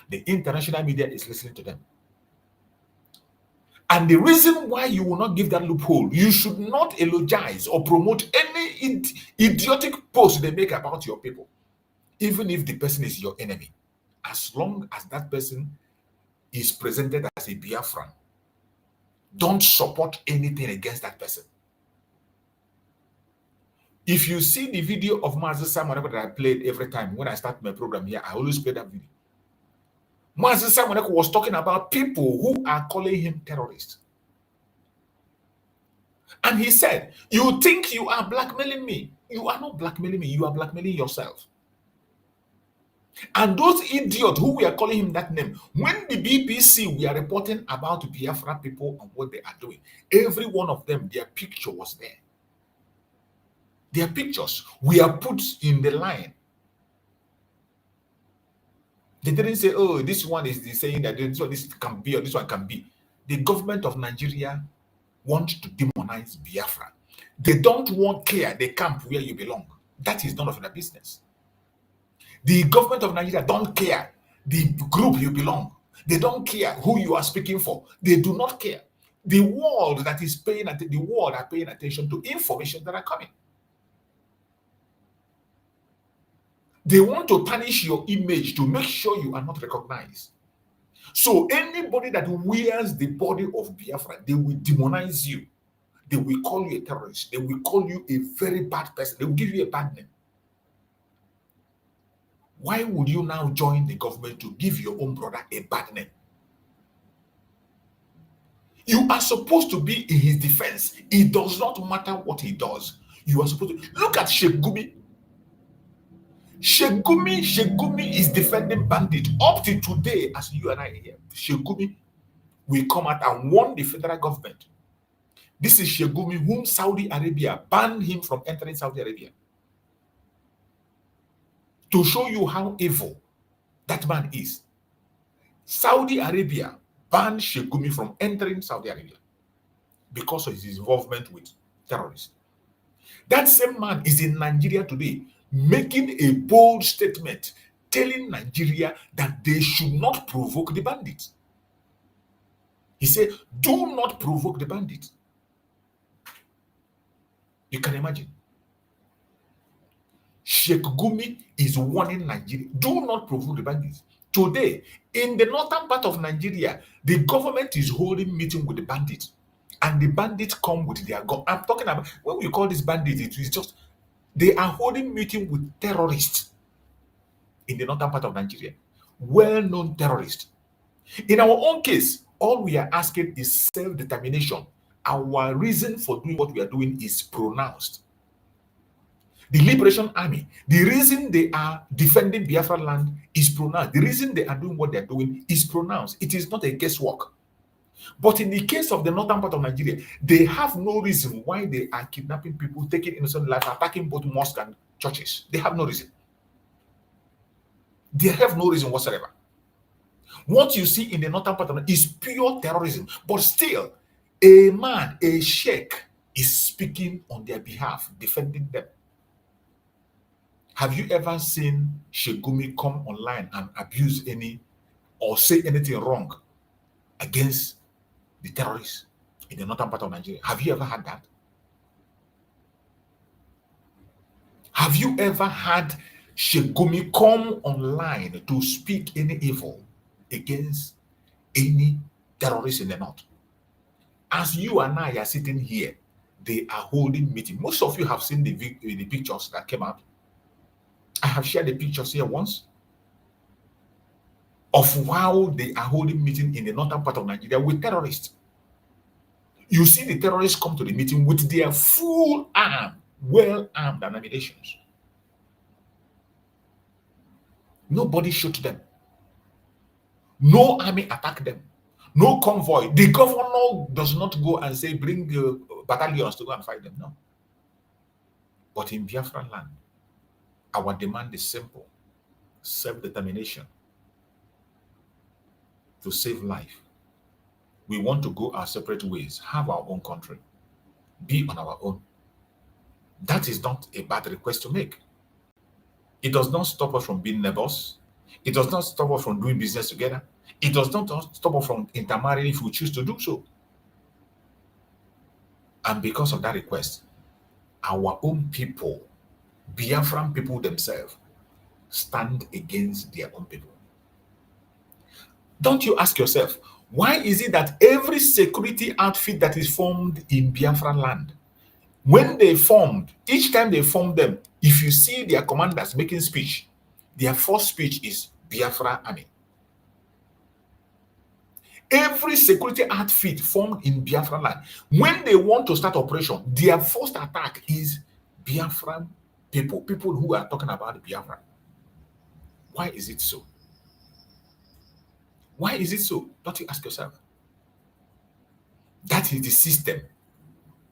The international media is listening to them. And the reason why you will not give that loophole, you should not eulogize or promote any idiotic post they make about your people, even if the person is your enemy. As long as that person is presented as a Biafran, don't support anything against that person. If you see the video of Mazi Simon that I played every time when I start my program here, I always play that video. Mazi Simon was talking about people who are calling him terrorists. And he said, you think you are blackmailing me? You are not blackmailing me, you are blackmailing yourself. And those idiots who were calling him that name, when the BBC were reporting about Biafra people and what they are doing, every one of them, their picture was there. Their pictures were put in the line. They didn't say, oh, this one is saying that this can be or this one can be. The government of Nigeria wants to demonize Biafra. They don't care the camp where you belong. That is none of their business. The government of Nigeria don't care the group you belong. They don't care who you are speaking for. They do not care. The world that is paying attention to information that are coming. They want to tarnish your image to make sure you are not recognized. So anybody that wears the body of Biafra, they will demonize you. They will call you a terrorist. They will call you a very bad person. They will give you a bad name. Why would you now join the government to give your own brother a bad name? You are supposed to be in his defense. It does not matter what he does. You are supposed to look at Sheikh Gumi. Sheikh Gumi is defending bandit up to today. As you and I are here, Sheikh Gumi will come out and warn the federal government. This is Sheikh Gumi, whom Saudi Arabia banned him from entering Saudi Arabia. To show you how evil that man is. Saudi Arabia banned Sheikh Gumi from entering Saudi Arabia because of his involvement with terrorists. That same man is in Nigeria today, making a bold statement, telling Nigeria that they should not provoke the bandits. He said, do not provoke the bandits. You can imagine. Sheikh Gumi is warning Nigeria, do not provoke the bandits. Today, in the northern part of Nigeria, the government is holding meeting with the bandits. And the bandits come with their gun. I'm talking about, when we call this bandits, it is just, they are holding meeting with terrorists in the northern part of Nigeria. Well-known terrorists. In our own case, all we are asking is self-determination. Our reason for doing what we are doing is pronounced. The Liberation Army, the reason they are defending Biafran land is pronounced. The reason they are doing what they are doing is pronounced. It is not a guesswork. But in the case of the northern part of Nigeria, they have no reason why they are kidnapping people, taking innocent lives, attacking both mosques and churches. They have no reason. They have no reason whatsoever. What you see in the northern part of Nigeria is pure terrorism. But still, a man, a sheikh, is speaking on their behalf, defending them. Have you ever seen Sheikh Gumi come online and abuse any or say anything wrong against the terrorists in the northern part of Nigeria? Have you ever had that? Have you ever had Sheikh Gumi come online to speak any evil against any terrorist in the north? As you and I are sitting here, they are holding meeting. Most of you have seen the pictures that came out. I have shared the pictures here once of how they are holding meeting in the northern part of Nigeria with terrorists. You see the terrorists come to the meeting with their full arm, well-armed ammunitions. Nobody shoot them. No army attack them. No convoy. The governor does not go and say, bring battalions to go and fight them. No. But in Biafran land, our demand is simple. Self-determination to save life. We want to go our separate ways, have our own country, be on our own. That is not a bad request to make. It does not stop us from being neighbors. It does not stop us from doing business together. It does not stop us from intermarrying if we choose to do so. And because of that request, our own people, Biafran people themselves, stand against their own people. Don't you ask yourself, why is it that every security outfit that is formed in Biafran land, when they formed, each time they formed them, if you see their commanders making speech, their first speech is Biafra Army. Every security outfit formed in Biafran land, when they want to start operation, their first attack is Biafran people who are talking about Biafra. Why is it so? Why is it so? Don't you ask yourself? That is the system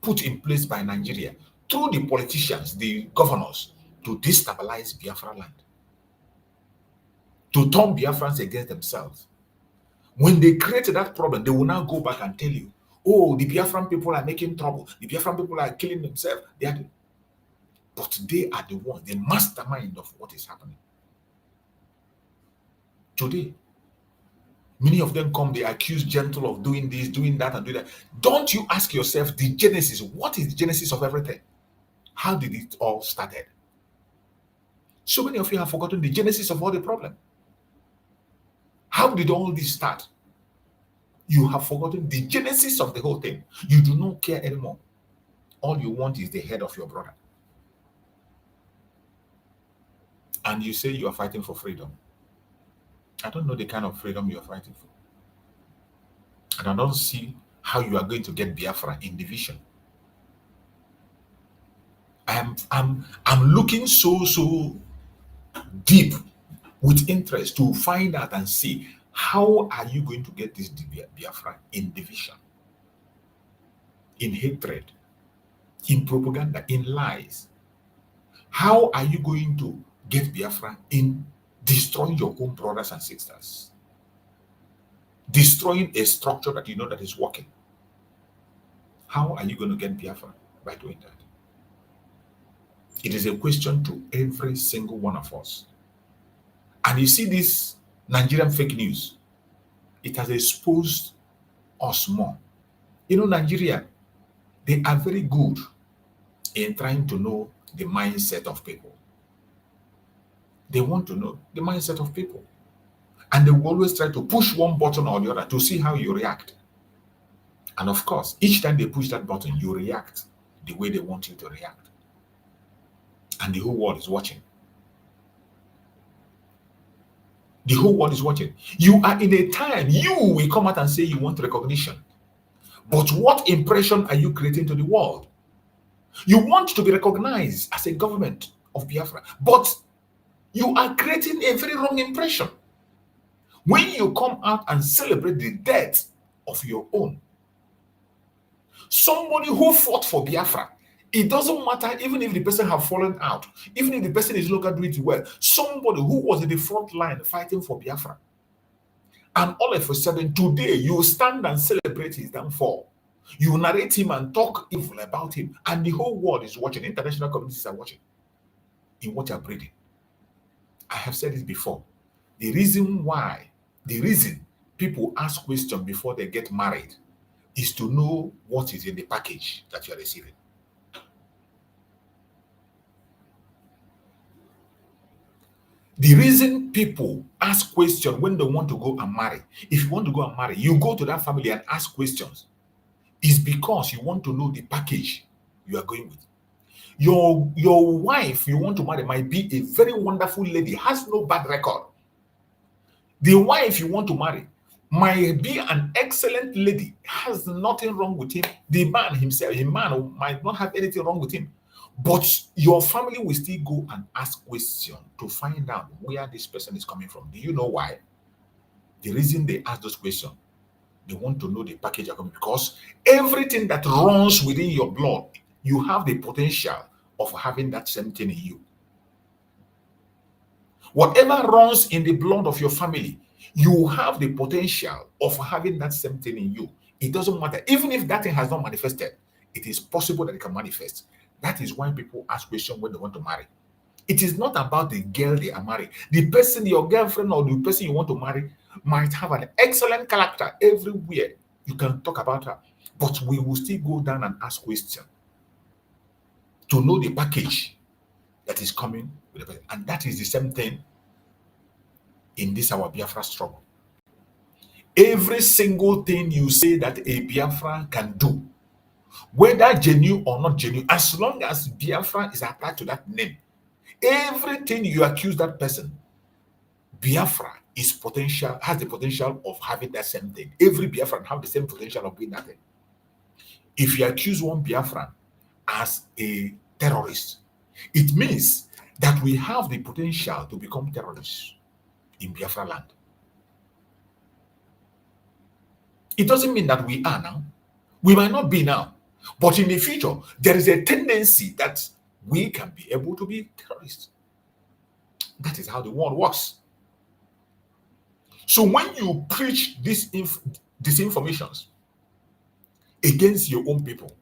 put in place by Nigeria through the politicians, the governors, to destabilize Biafra land, to turn Biafrans against themselves. When they created that problem, they will now go back and tell you, oh, the Biafran people are making trouble. The Biafran people are killing themselves. But they are the ones, the mastermind of what is happening. Today, many of them come, they accuse Gentle of doing this, doing that, and doing that. Don't you ask yourself the genesis? What is the genesis of everything? How did it all started? So many of you have forgotten the genesis of all the problem. How did all this start? You have forgotten the genesis of the whole thing. You do not care anymore. All you want is the head of your brother. And you say you are fighting for freedom. I don't know the kind of freedom you are fighting for. And I don't see how you are going to get Biafra in division. I'm looking so deep with interest to find out and see how are you going to get this Biafra in division, in hatred, in propaganda, in lies. How are you going to get Biafra in destroying your own brothers and sisters, destroying a structure that you know that is working? How are you going to get Biafra by doing that? It is a question to every single one of us. And you see this Nigerian fake news, it has exposed us more. You know, Nigeria, they are very good in trying to know the mindset of people. They want to know the mindset of people. And they will always try to push one button or the other to see how you react. And of course, each time they push that button, you react the way they want you to react. And the whole world is watching. The whole world is watching. You are in a time, you will come out and say you want recognition. But what impression are you creating to the world? You want to be recognized as a government of Biafra, but you are creating a very wrong impression. When you come out and celebrate the death of your own, somebody who fought for Biafra, it doesn't matter even if the person have fallen out, even if the person is not doing it well, somebody who was in the front line fighting for Biafra, And all of a sudden, today, you stand and celebrate his downfall. You narrate him and talk evil about him. And the whole world is watching. International communities are watching in what you're breeding. I have said it before. The reason people ask questions before they get married is to know what is in the package that you're receiving. The reason people ask questions when they want to go and marry, if you want to go and marry, you go to that family and ask questions, is because you want to know the package you are going with. Your wife you want to marry might be a very wonderful lady, has no bad record. The wife you want to marry might be an excellent lady, has nothing wrong with him. The man himself, a man might not have anything wrong with him. But your family will still go and ask questions to find out where this person is coming from. Do you know why? The reason they ask those questions, they want to know the package you're coming, because everything that runs within your blood, you have the potential of having that same thing in you. Whatever runs in the blood of your family, you have the potential of having that same thing in you. It doesn't matter. Even if that thing has not manifested, it is possible that it can manifest. That is why people ask questions when they want to marry. It is not about the girl they are marrying. The person, your girlfriend or the person you want to marry, might have an excellent character everywhere. You can talk about her. But we will still go down and ask questions to know the package that is coming with the person. And that is the same thing in this our Biafra struggle. Every single thing you say that a Biafra can do, whether genuine or not genuine, as long as Biafra is attached to that name, everything you accuse that person, Biafra has the potential of having that same thing. Every Biafran have the same potential of being that thing. If you accuse one Biafran as a terrorist, it means that we have the potential to become terrorists in Biafra land. It doesn't mean that we are now. We might not be now. But in the future, there is a tendency that we can be able to be terrorists. That is how the world works. So when you preach these disinformations against your own people,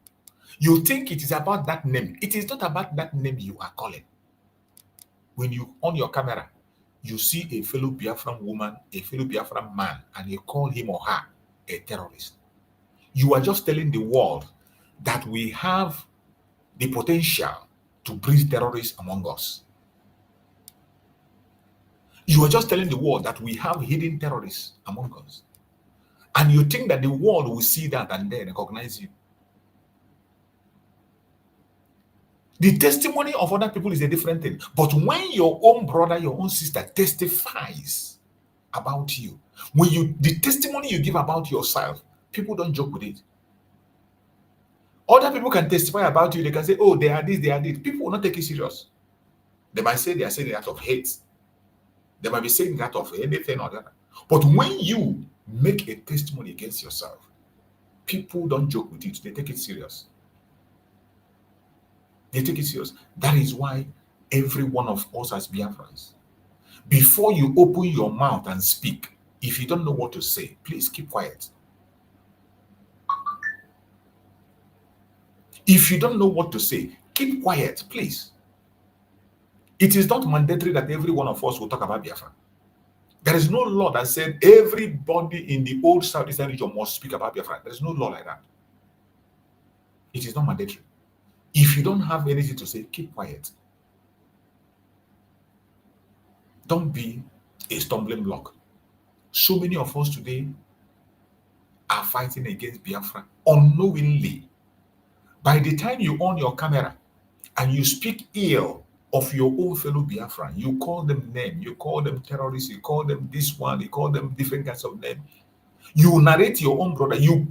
you think it is about that name. It is not about that name you are calling. When you on your camera, you see a fellow Biafran woman, a fellow Biafran man, and you call him or her a terrorist. You are just telling the world that we have the potential to breed terrorists among us. You are just telling the world that we have hidden terrorists among us. And you think that the world will see that and then recognize you. The testimony of other people is a different thing. But when your own brother, your own sister testifies about you, the testimony you give about yourself, people don't joke with it. Other people can testify about you. They can say, oh, they are this, they are this. People will not take it serious. They might say they are saying that of hate. They might be saying that of anything or that. But when you make a testimony against yourself, people don't joke with it. They take it serious. They take it serious. That is why every one of us as Biafrans, before you open your mouth and speak, if you don't know what to say, please keep quiet. If you don't know what to say, keep quiet, please. It is not mandatory that every one of us will talk about Biafra. There is no law that said everybody in the old Southeastern region must speak about Biafra. There is no law like that. It is not mandatory. If you don't have anything to say, keep quiet. Don't be a stumbling block. So many of us today are fighting against Biafra unknowingly. By the time you on your camera and you speak ill of your own fellow Biafran, you call them names, you call them terrorists, you call them this one, you call them different kinds of names. You narrate your own brother. You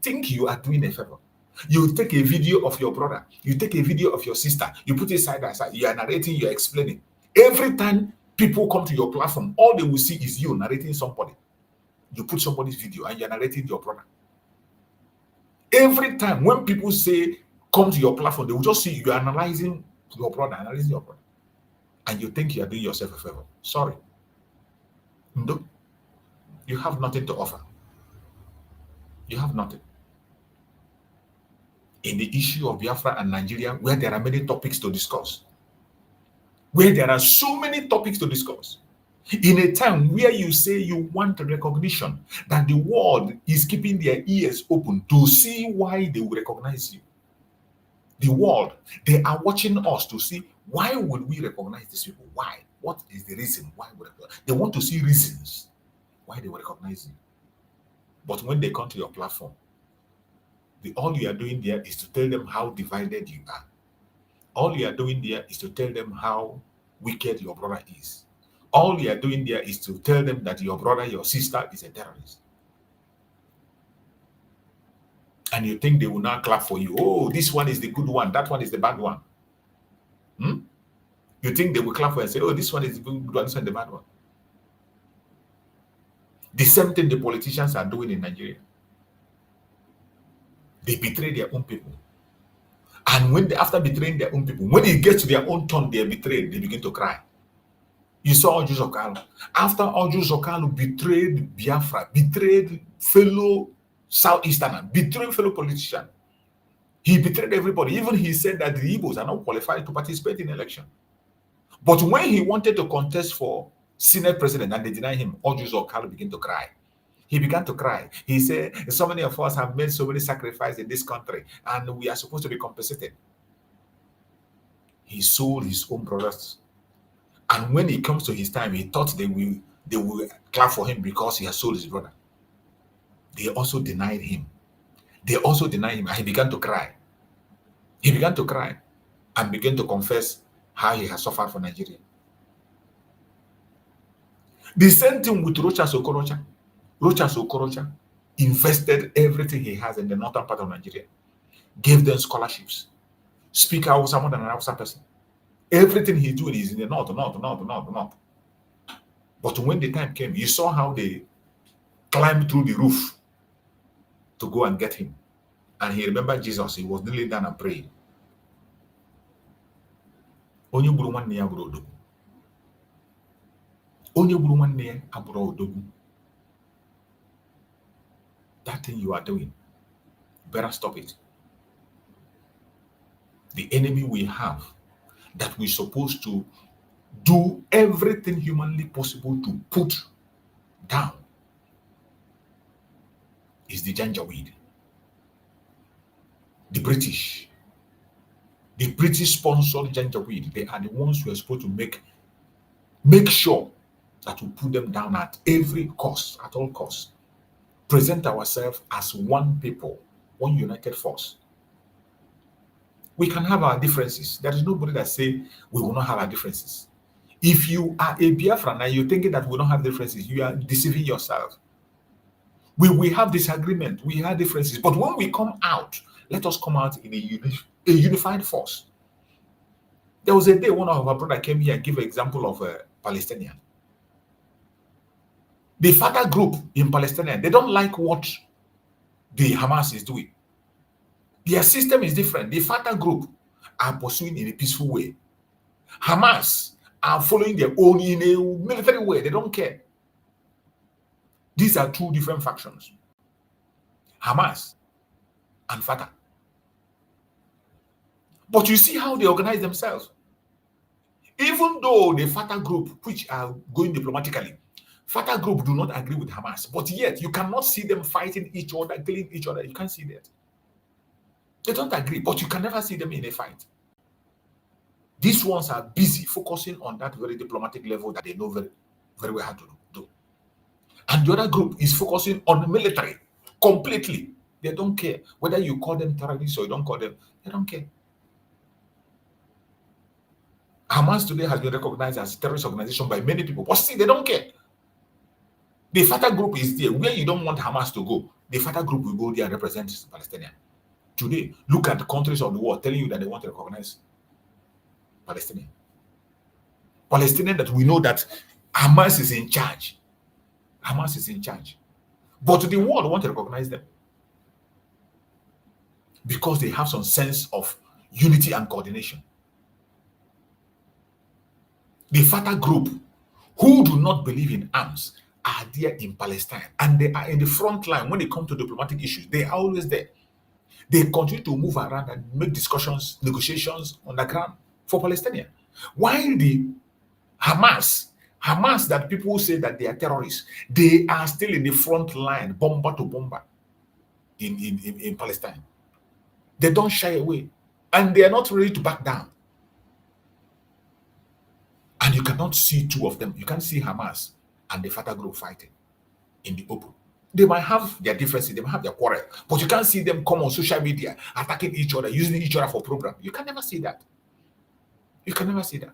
think you are doing a favor. You take a video of your brother, you take a video of your sister, you put it side by side, you are narrating, you are explaining. Every time people come to your platform, all they will see is you narrating somebody. You put somebody's video and you're narrating your brother. Every time when people say come to your platform, they will just see you analyzing your brother, and you think you are doing yourself a favor. Sorry. No. You have nothing to offer. You have nothing. In the issue of Biafra and Nigeria, where there are many topics to discuss, where there are so many topics to discuss, in a time where you say you want recognition, that the world is keeping their ears open to see why they will recognize you. The world, they are watching us to see why would we recognize these people? Why? What is the reason why we recognize? They want to see reasons why they will recognize you. But when they come to your platform, all you are doing there is to tell them how divided you are. All you are doing there is to tell them how wicked your brother is. All you are doing there is to tell them that your brother, your sister is a terrorist. And you think they will now clap for you. Oh, this one is the good one. That one is the bad one. You think they will clap for you and say, oh, this one is the good one, this one is the bad one. The same thing the politicians are doing in Nigeria. They betray their own people. And when after betraying their own people, when it gets to their own turn, they are betrayed, they begin to cry. You saw Oju Zokalu. After Oju Zokalu betrayed Biafra, betrayed fellow Southeastern, betrayed fellow politician, he betrayed everybody. Even he said that the Igbos are not qualified to participate in election. But when he wanted to contest for Senate president and they denied him, Oju Zokalu began to cry. He began to cry. He said, so many of us have made so many sacrifices in this country and we are supposed to be compensated. He sold his own brothers. And when it comes to his time, he thought they will clap for him because he has sold his brother. They also denied him. They also denied him and he began to cry. He began to cry and began to confess how he has suffered for Nigeria. The same thing with Rochas Okorocha. Rochas Okorocha invested everything he has in the northern part of Nigeria, gave them scholarships, speak Hausa more than an Hausa person. Everything he's doing is in the north. But when the time came, you saw how they climbed through the roof to go and get him. And he remembered Jesus. He was kneeling down and praying. Onye gburu nwanne ya gburu odogwu. Onye gburu nwanne ya agburu odogwu. That thing you are doing, better stop it. The enemy we have, that we're supposed to do everything humanly possible to put down, is the Janjaweed. The British sponsored Janjaweed. They are the ones who are supposed to make sure that we put them down at every cost, at all costs. Present ourselves as one people, one united force. We can have our differences. There is nobody that say we will not have our differences. If you are a Biafran and you're thinking that we don't have differences, you are deceiving yourself. We have disagreement, we have differences, but when we come out, let us come out in a unified force. There was a day one of our brother came here and gave an example of a Palestinian. The Fatah group in Palestine, they don't like what the Hamas is doing. Their system is different. The Fatah group are pursuing in a peaceful way. Hamas are following their own in a military way. They don't care. These are two different factions. Hamas and Fatah. But you see how they organize themselves. Even though the Fatah group, which are going diplomatically, Fatah group do not agree with Hamas, but yet you cannot see them fighting each other, killing each other. You can't see that. They don't agree, but you can never see them in a fight. These ones are busy focusing on that very diplomatic level that they know very, very well how to do. And the other group is focusing on the military completely. They don't care whether you call them terrorists or you don't call them. They don't care. Hamas today has been recognized as a terrorist organization by many people, but still they don't care. The Fatah group is there. Where you don't want Hamas to go, the Fatah group will go there and represent Palestinians. Today, look at the countries of the world telling you that they want to recognize Palestinian. Palestinian that we know that Hamas is in charge. Hamas is in charge. But the world want to recognize them because they have some sense of unity and coordination. The Fatah group, who do not believe in arms, are there in Palestine, and they are in the front line when it comes to diplomatic issues. They are always there. They continue to move around and make discussions, negotiations on the ground for Palestinians. While the Hamas that people say that they are terrorists, they are still in the front line, bomber to bomber in Palestine. They don't shy away, and they are not ready to back down. And you cannot see two of them. You can't see Hamas and the Fatah group fighting in the open. They might have their differences, they might have their quarrel, but you can't see them come on social media attacking each other, using each other for program. You can never see that. You can never see that.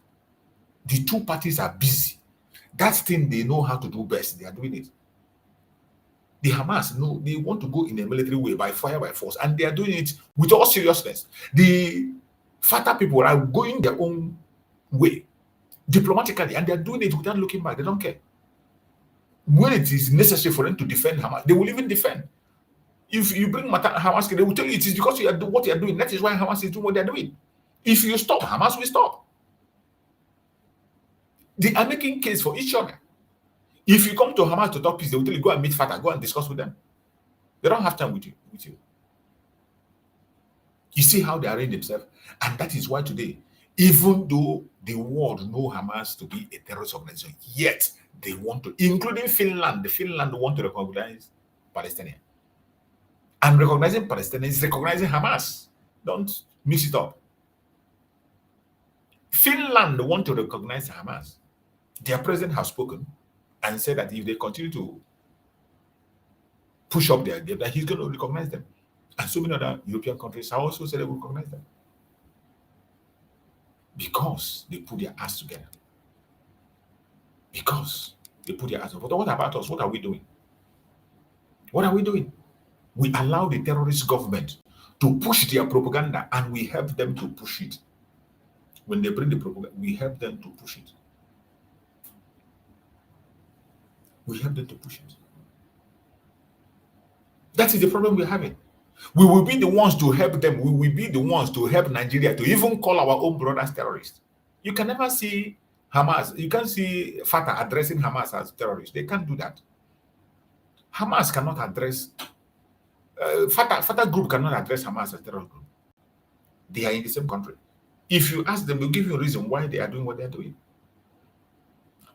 The two parties are busy. That thing they know how to do best, they are doing it. The Hamas, no, they want to go in a military way, by fire, by force, and they are doing it with all seriousness. The Fatah people are going their own way, diplomatically, and they are doing it without looking back. They don't care. When it is necessary for them to defend Hamas, they will even defend. If you bring Hamas, they will tell you it is because you are doing what you are doing. That is why Hamas is doing what they are doing. If you stop, Hamas will stop. They are making case for each other. If you come to Hamas to talk peace, they will tell you, go and meet Fatah, go and discuss with them. They don't have time with you. You see how they arrange themselves? And that is why today, even though the world know Hamas to be a terrorist organization, yet they want to, including Finland, the Finland want to recognize Palestinians. And recognizing Palestinians is recognizing Hamas. Don't mix it up. Finland want to recognize Hamas. Their president has spoken and said that if they continue to push up their agenda, he's going to recognize them. And so many other European countries have also said they will recognize them. Because they put their ass together. Because they put their ass together. But what about us? What are we doing? What are we doing? We allow the terrorist government to push their propaganda, and we help them to push it. When they bring the propaganda, we help them to push it. We help them to push it. That is the problem we're having. We will be the ones to help them. We will be the ones to help Nigeria to even call our own brothers terrorists. You can never see Hamas. You can't see Fatah addressing Hamas as terrorists. They can't do that. Hamas cannot address Fatah group cannot address Hamas as a terrorist group. They are in the same country. If you ask them, they'll give you a reason why they are doing what they are doing.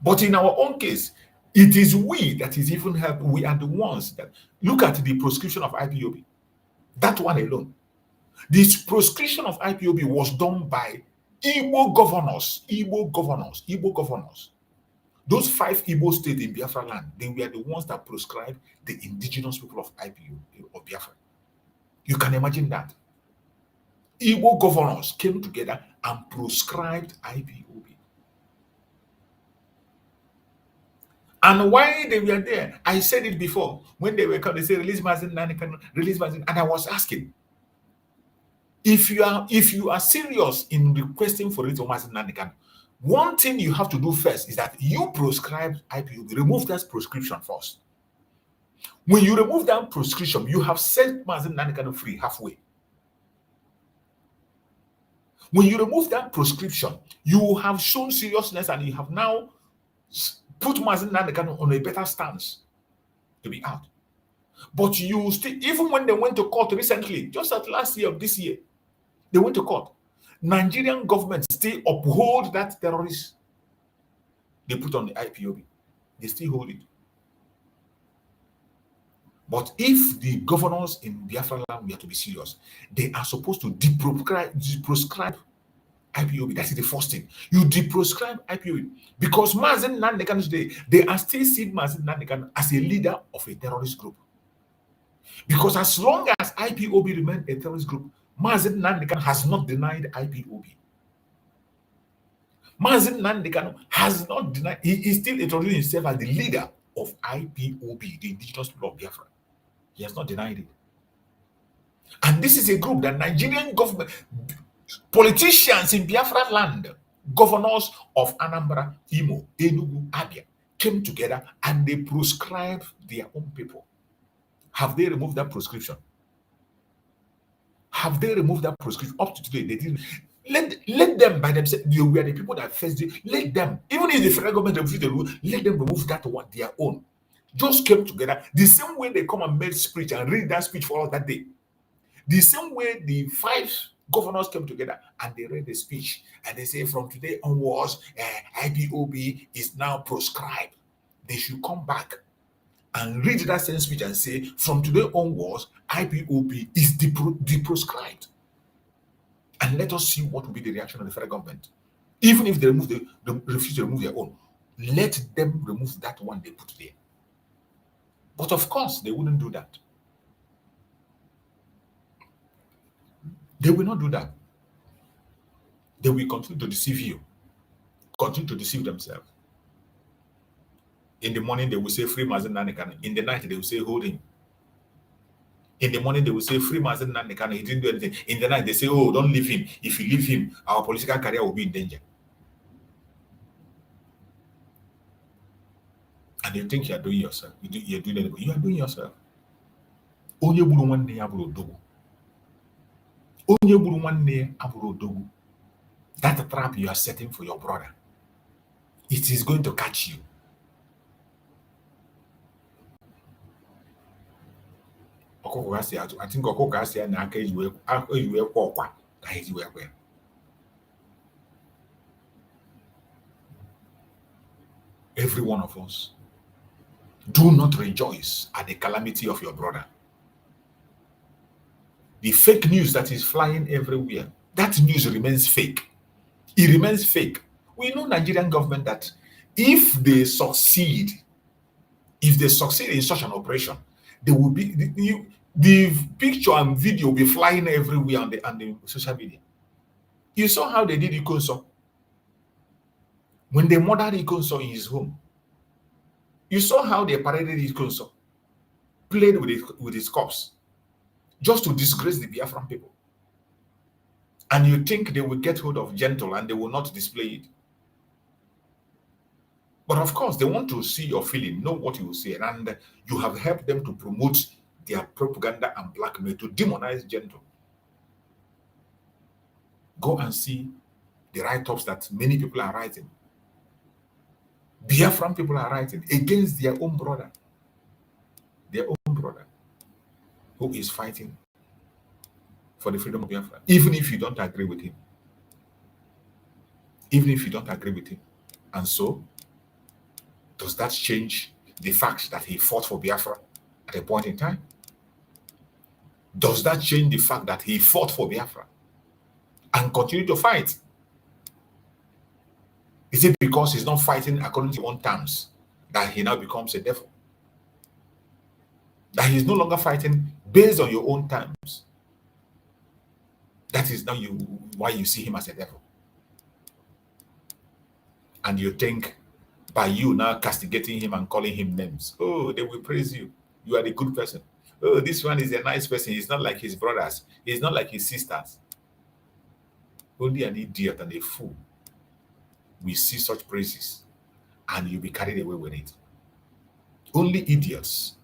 But in our own case, it is we that is even help. We are the ones that look at the proscription of IPOB. That one alone. This proscription of IPOB was done by Igbo governors. Those 5 Igbo states in Biafra land, they were the ones that proscribed the indigenous people of IPOB, of Biafra. You can imagine that. Igbo governors came together and proscribed IPOB. And why they were there, I said it before, when they were coming, they said, release Mazen Nanikan, release Mazen. And I was asking, if you are serious in requesting for release of Mazen Nanikan, one thing you have to do first is that you proscribe IPOB, remove that proscription first. When you remove that proscription, you have set Mazen Nanikan free halfway. When you remove that proscription, you have shown seriousness and you have now put Mazen Nanikan on a better stance to be out. But you still, even when they went to court recently, just at last year of this year, they went to court. Nigerian government still uphold that terrorist they put on the IPOB. They still hold it. But if the governors in Biafra land were to be serious, they are supposed to deproscribe IPOB. That is the first thing. You deproscribe IPOB because Mazen Nanikan today, they are still seeing Mazen Nanikan as a leader of a terrorist group. Because as long as IPOB remains a terrorist group, Mazen Nanikan has not denied IPOB. Mazen Nanikan has not denied, he is still introducing himself as the leader of IPOB, the indigenous people of Biafra. He has not denied it. And this is a group that Nigerian government, politicians in Biafra land, governors of Anambra, Imo, Enugu, Abia, came together and they proscribed their own people. Have they removed that proscription? Have they removed that prescription? Up to today, they didn't. Let them by themselves. They were the people that first did. Let them, even if the federal government refused to remove, let them remove that one, their own. just came together the same way they come and made speech and read that speech for us that day. The same way the 5 governors came together and they read the speech and they say from today onwards, IPOB is now proscribed. They should come back and read that same speech and say from today onwards, IPOB is deproscribed. And let us see what will be the reaction of the federal government. Even if they refuse to remove their own, let them remove that one they put there. But of course, they wouldn't do that. They will not do that. They will continue to deceive you, continue to deceive themselves. In the morning, they will say, free Mazen Nanikana. In the night, they will say, hold him. In the morning, they will say, free Mazen Nanikana. He didn't do anything. In the night, they say, oh, don't leave him. If you leave him, our political career will be in danger. And you think you're doing yourself. You're doing anything. You are doing yourself. Onye buru nwanne ya buru odogwu. Onye buru nwanne ya aburu odogwu. That trap you are setting for your brother, it is going to catch you. I think every one of us, do not rejoice at the calamity of your brother. The fake news that is flying everywhere, that news remains fake. It remains fake. We know Nigerian government that if they succeed in such an operation, there will be the picture and video will be flying everywhere on the social media. You saw how they did Ikonso. When they murdered Ikonso in his home, you saw how they paraded Ikonso, played with his corpse, just to disgrace the Biafran people. And you think they will get hold of gentle and they will not display it. But of course, they want to see your feeling, know what you will say, and you have helped them to promote their propaganda and blackmail to demonize gentle. Go and see the write-ups that many people are writing. Biafran people are writing against their own brother, who is fighting for the freedom of Biafra, even if you don't agree with him. And so, does that change the fact that he fought for Biafra at a point in time? Does that change the fact that he fought for Biafra and continued to fight? Is it because he's not fighting according to his own terms that he now becomes a devil? That he's no longer fighting based on your own terms? That is now why you see him as a devil. And you think by you now castigating him and calling him names, oh, they will praise you. You are the good person. Oh, this one is a nice person. He's not like his brothers. He's not like his sisters. Only an idiot and a fool will see such praises and you'll be carried away with it. Only idiots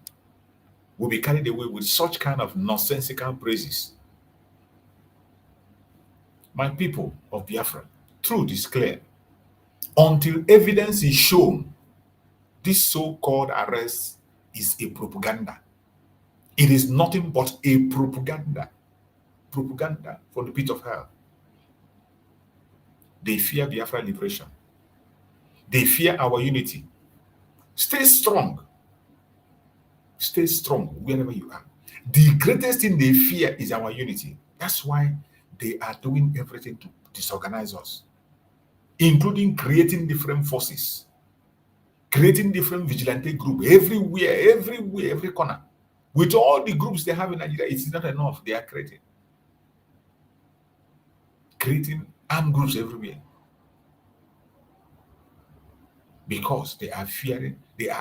will be carried away with such kind of nonsensical praises. My people of Biafra, truth is clear. Until evidence is shown, this so-called arrest is a propaganda. It is nothing but a propaganda. Propaganda from the pit of hell. They fear Biafra liberation. They fear our unity. Stay strong. Stay strong wherever you are. The greatest thing they fear is our unity. That's why they are doing everything to disorganize us, including creating different forces, creating different vigilante groups everywhere, every corner. With all the groups they have in Nigeria, it's not enough. They are creating armed groups everywhere. Because they are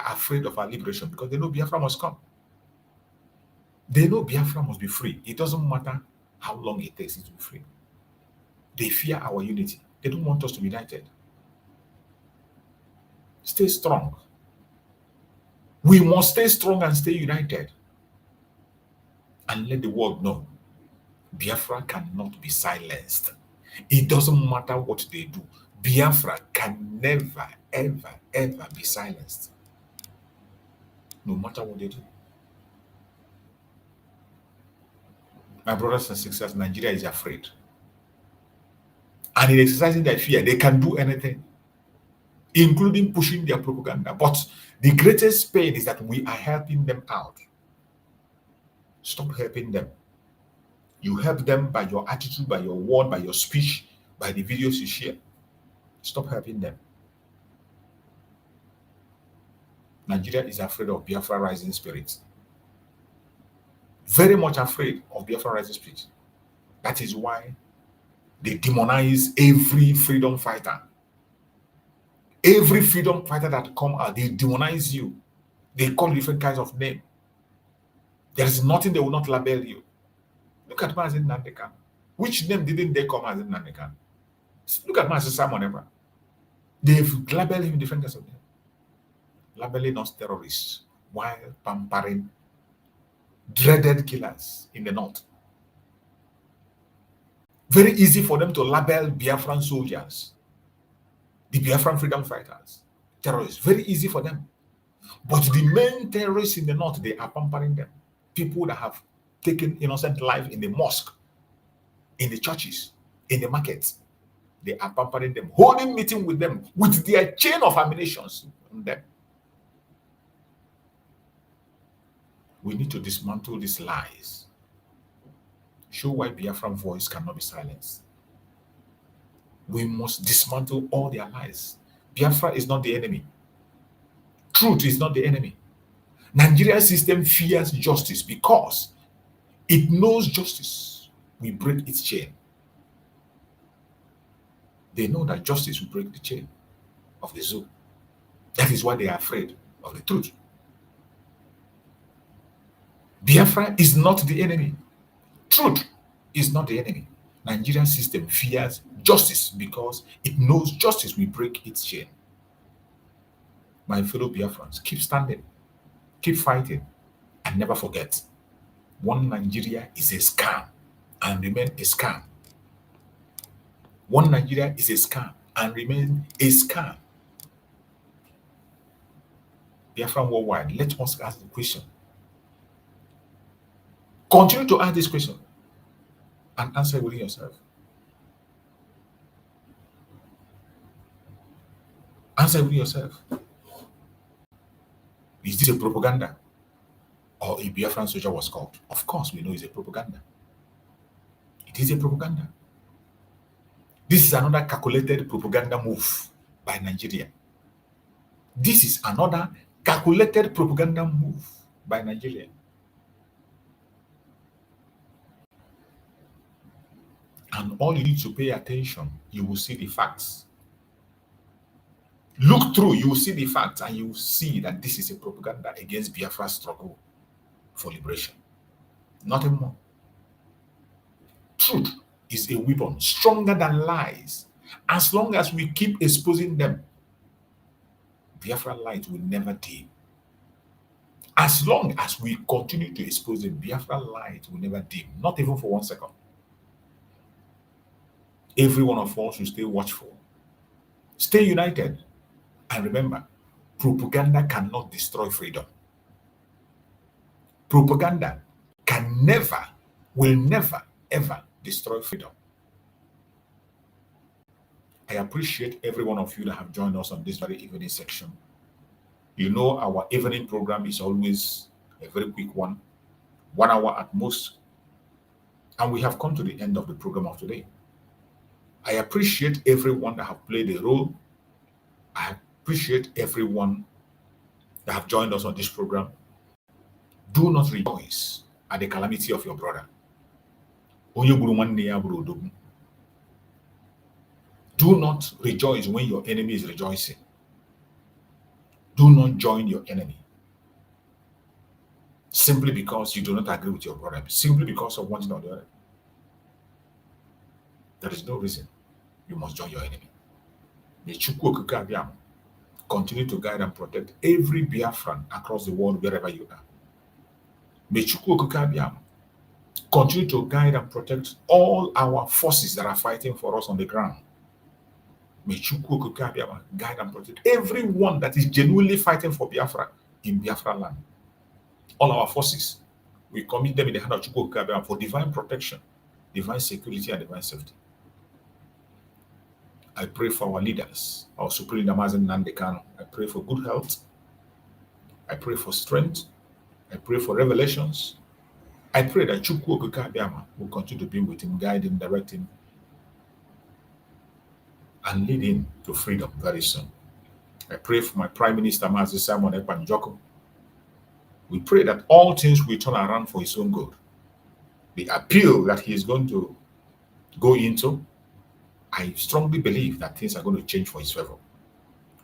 afraid of our liberation, because they know Biafra must come. They know Biafra must be free. It doesn't matter how long it takes it to be free. They fear our unity. They don't want us to be united. Stay strong. We must stay strong and stay united. And let the world know Biafra cannot be silenced. It doesn't matter what they do. Biafra can never, ever, ever be silenced. no matter what they do. My brothers and sisters, Nigeria is afraid. And in exercising their fear, they can do anything, including pushing their propaganda. But the greatest pain is that we are helping them out. Stop helping them. You help them by your attitude, by your word, by your speech, by the videos you share. Stop helping them. Nigeria is afraid of Biafra rising spirits. Very much afraid of Biafra rising spirits. That is why they demonize every freedom fighter. Every freedom fighter that come out, they demonize you. They call different kinds of names. There is nothing they will not label you. Look at Mazin Nandekan. Which name didn't they come as in Nandekan? Look at Mazin Simon Ever. They've labeled him different kinds of names. Labeling us terrorists while pampering dreaded killers in the north. Very easy for them to label Biafran soldiers, the Biafran freedom fighters, terrorists. Very easy for them. But the main terrorists in the north, they are pampering them. People that have taken innocent life in the mosque, in the churches, in the markets. They are pampering them, holding meeting with them, with their chain of ammunitions on them. We need to dismantle these lies. Show why Biafran voice cannot be silenced. We must dismantle all their lies. Biafra is not the enemy. Truth is not the enemy. Nigerian system fears justice because it knows justice will break its chain. They know that justice will break the chain of the zoo. That is why they are afraid of the truth. Biafra is not the enemy. Truth is not the enemy. Nigerian system fears justice because it knows justice will break its chain. My fellow Biafrans, keep standing, keep fighting, and never forget, one Nigeria is a scam and remain a scam. One Nigeria is a scam and remain a scam. Biafran worldwide, let us ask the question. Continue to ask this question and answer within yourself. Answer within yourself. Is this a propaganda or a Biafran soldier was called? Of course, we know it's a propaganda. It is a propaganda. This is another calculated propaganda move by Nigeria. This is another calculated propaganda move by Nigeria. And all you need to pay attention, you will see the facts. Look through, you will see the facts, and you will see that this is a propaganda against Biafra's struggle for liberation. Nothing more. Truth is a weapon stronger than lies. As long as we keep exposing them, Biafra light will never dim. As long as we continue to expose them, Biafra light will never dim, not even for 1 second. Every one of us should stay watchful, stay united, and remember, propaganda cannot destroy freedom. Propaganda can never, will never, ever destroy freedom. I appreciate every one of you that have joined us on this very evening section. You know our evening program is always a very quick one, 1 hour at most. And we have come to the end of the program of today. I appreciate everyone that have played a role. I appreciate everyone that have joined us on this program. Do not rejoice at the calamity of your brother. Do not rejoice when your enemy is rejoicing. Do not join your enemy simply because you do not agree with your brother, simply because of one thing or the other. There is no reason you must join your enemy. May Chukwu Okike Abiam continue to guide and protect every Biafran across the world, wherever you are. May Chukwu Okike Abiam continue to guide and protect all our forces that are fighting for us on the ground. May Chukwu Okike Abiam guide and protect everyone that is genuinely fighting for Biafra in Biafra land. all our forces. We commit them in the hand of Chukwu Okike for divine protection, divine security, and divine safety. I pray for our leaders, our Supreme Namazen Nandekano. I pray for good health. I pray for strength. I pray for revelations. I pray that Chukwu Okike will continue to be with him, guide him, direct him, and lead him to freedom very soon. I pray for my Prime Minister, Mazi Simon Ekpa Njoko. We pray that all things will turn around for his own good. The appeal that he is going to go into, I strongly believe that things are going to change for his favor.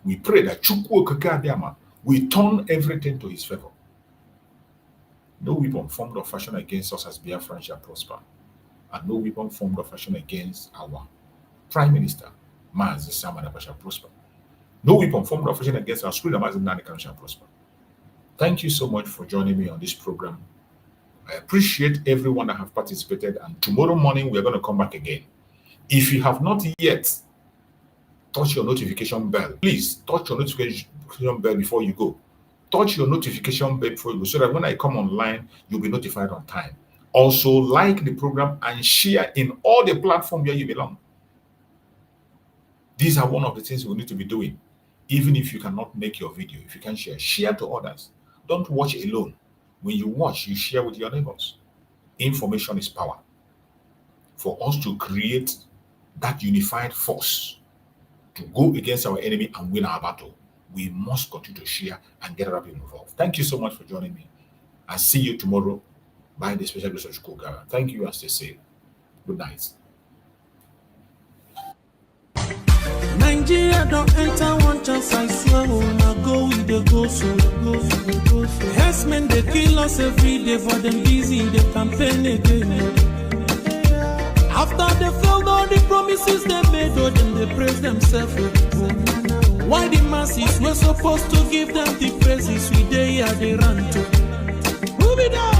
We pray that Chukwu Okike will turn everything to his favor. No weapon formed or fashioned against us as Biafran shall prosper, and no weapon formed or fashioned against our Prime Minister, Mazi Simon Ekpa, shall prosper. No weapon formed or fashioned against our Supreme Namazen Nandekano shall prosper. Thank you so much for joining me on this program. I appreciate everyone that have participated, and tomorrow morning we're going to come back again. If you have not yet touched your notification bell, please touch your notification bell before you go. Touch your notification bell before you go, so that when I come online, you'll be notified on time. Also, like the program and share in all the platforms where you belong. These are one of the things we need to be doing. Even if you cannot make your video, if you can share to others. Don't watch alone. When you watch, you share with your neighbors. Information is power. For us to create that unified force to go against our enemy and win our battle, we must continue to share and get other people involved. Thank you so much for joining me. I'll see you tomorrow by the special grace of Chukwu Okike. Thank you and stay safe. Good night. Nigeria don't enter one chance, I swear, now go with the go so. Yes, men, they kill us every day for them busy, they campaign again. After they failed all the promises they made, oh, then they praise themselves. Why the masses were supposed to give them the praises we they are they run to? Move it down.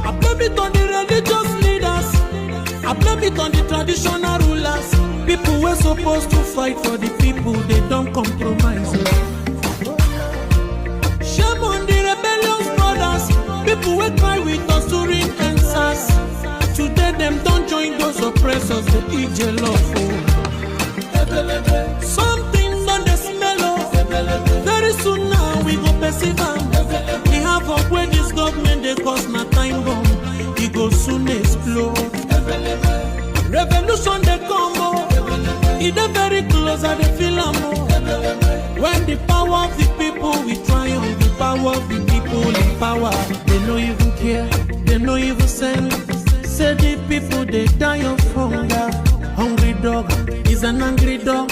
I blame it on the religious leaders. I blame it on the traditional rulers. People were supposed to fight for the people, they don't compromise. Shame on the rebellious brothers. People will cry with us during answers. Today them don't join those oppressors, they eat your love. Something done the smell. Very soon now we go perceive. We have up where this government they cause na time bomb. It go soon explode. Revolution they come. It's very close and they feel when the power of the people we triumph, the power of the people in power. They no even care, they no even send. Say the people they die of hunger. Hungry dog is an angry dog.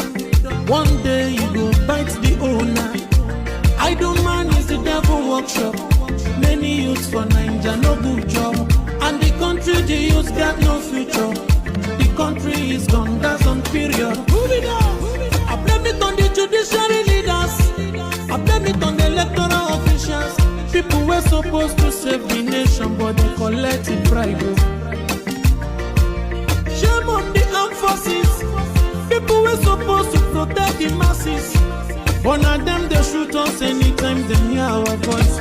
One day you go bite the owner. Idle man is the devil workshop. Many youths for Nigeria no good job. And the country the youths got no future. The country is gone, that's on period. Move it on. I blame it on the judiciary leaders. I blame it on the electoral officials. People were supposed to save the nation, but they collected bribe. Shame on the armed forces. People were supposed to protect the masses. One of them they shoot us anytime they hear our voice.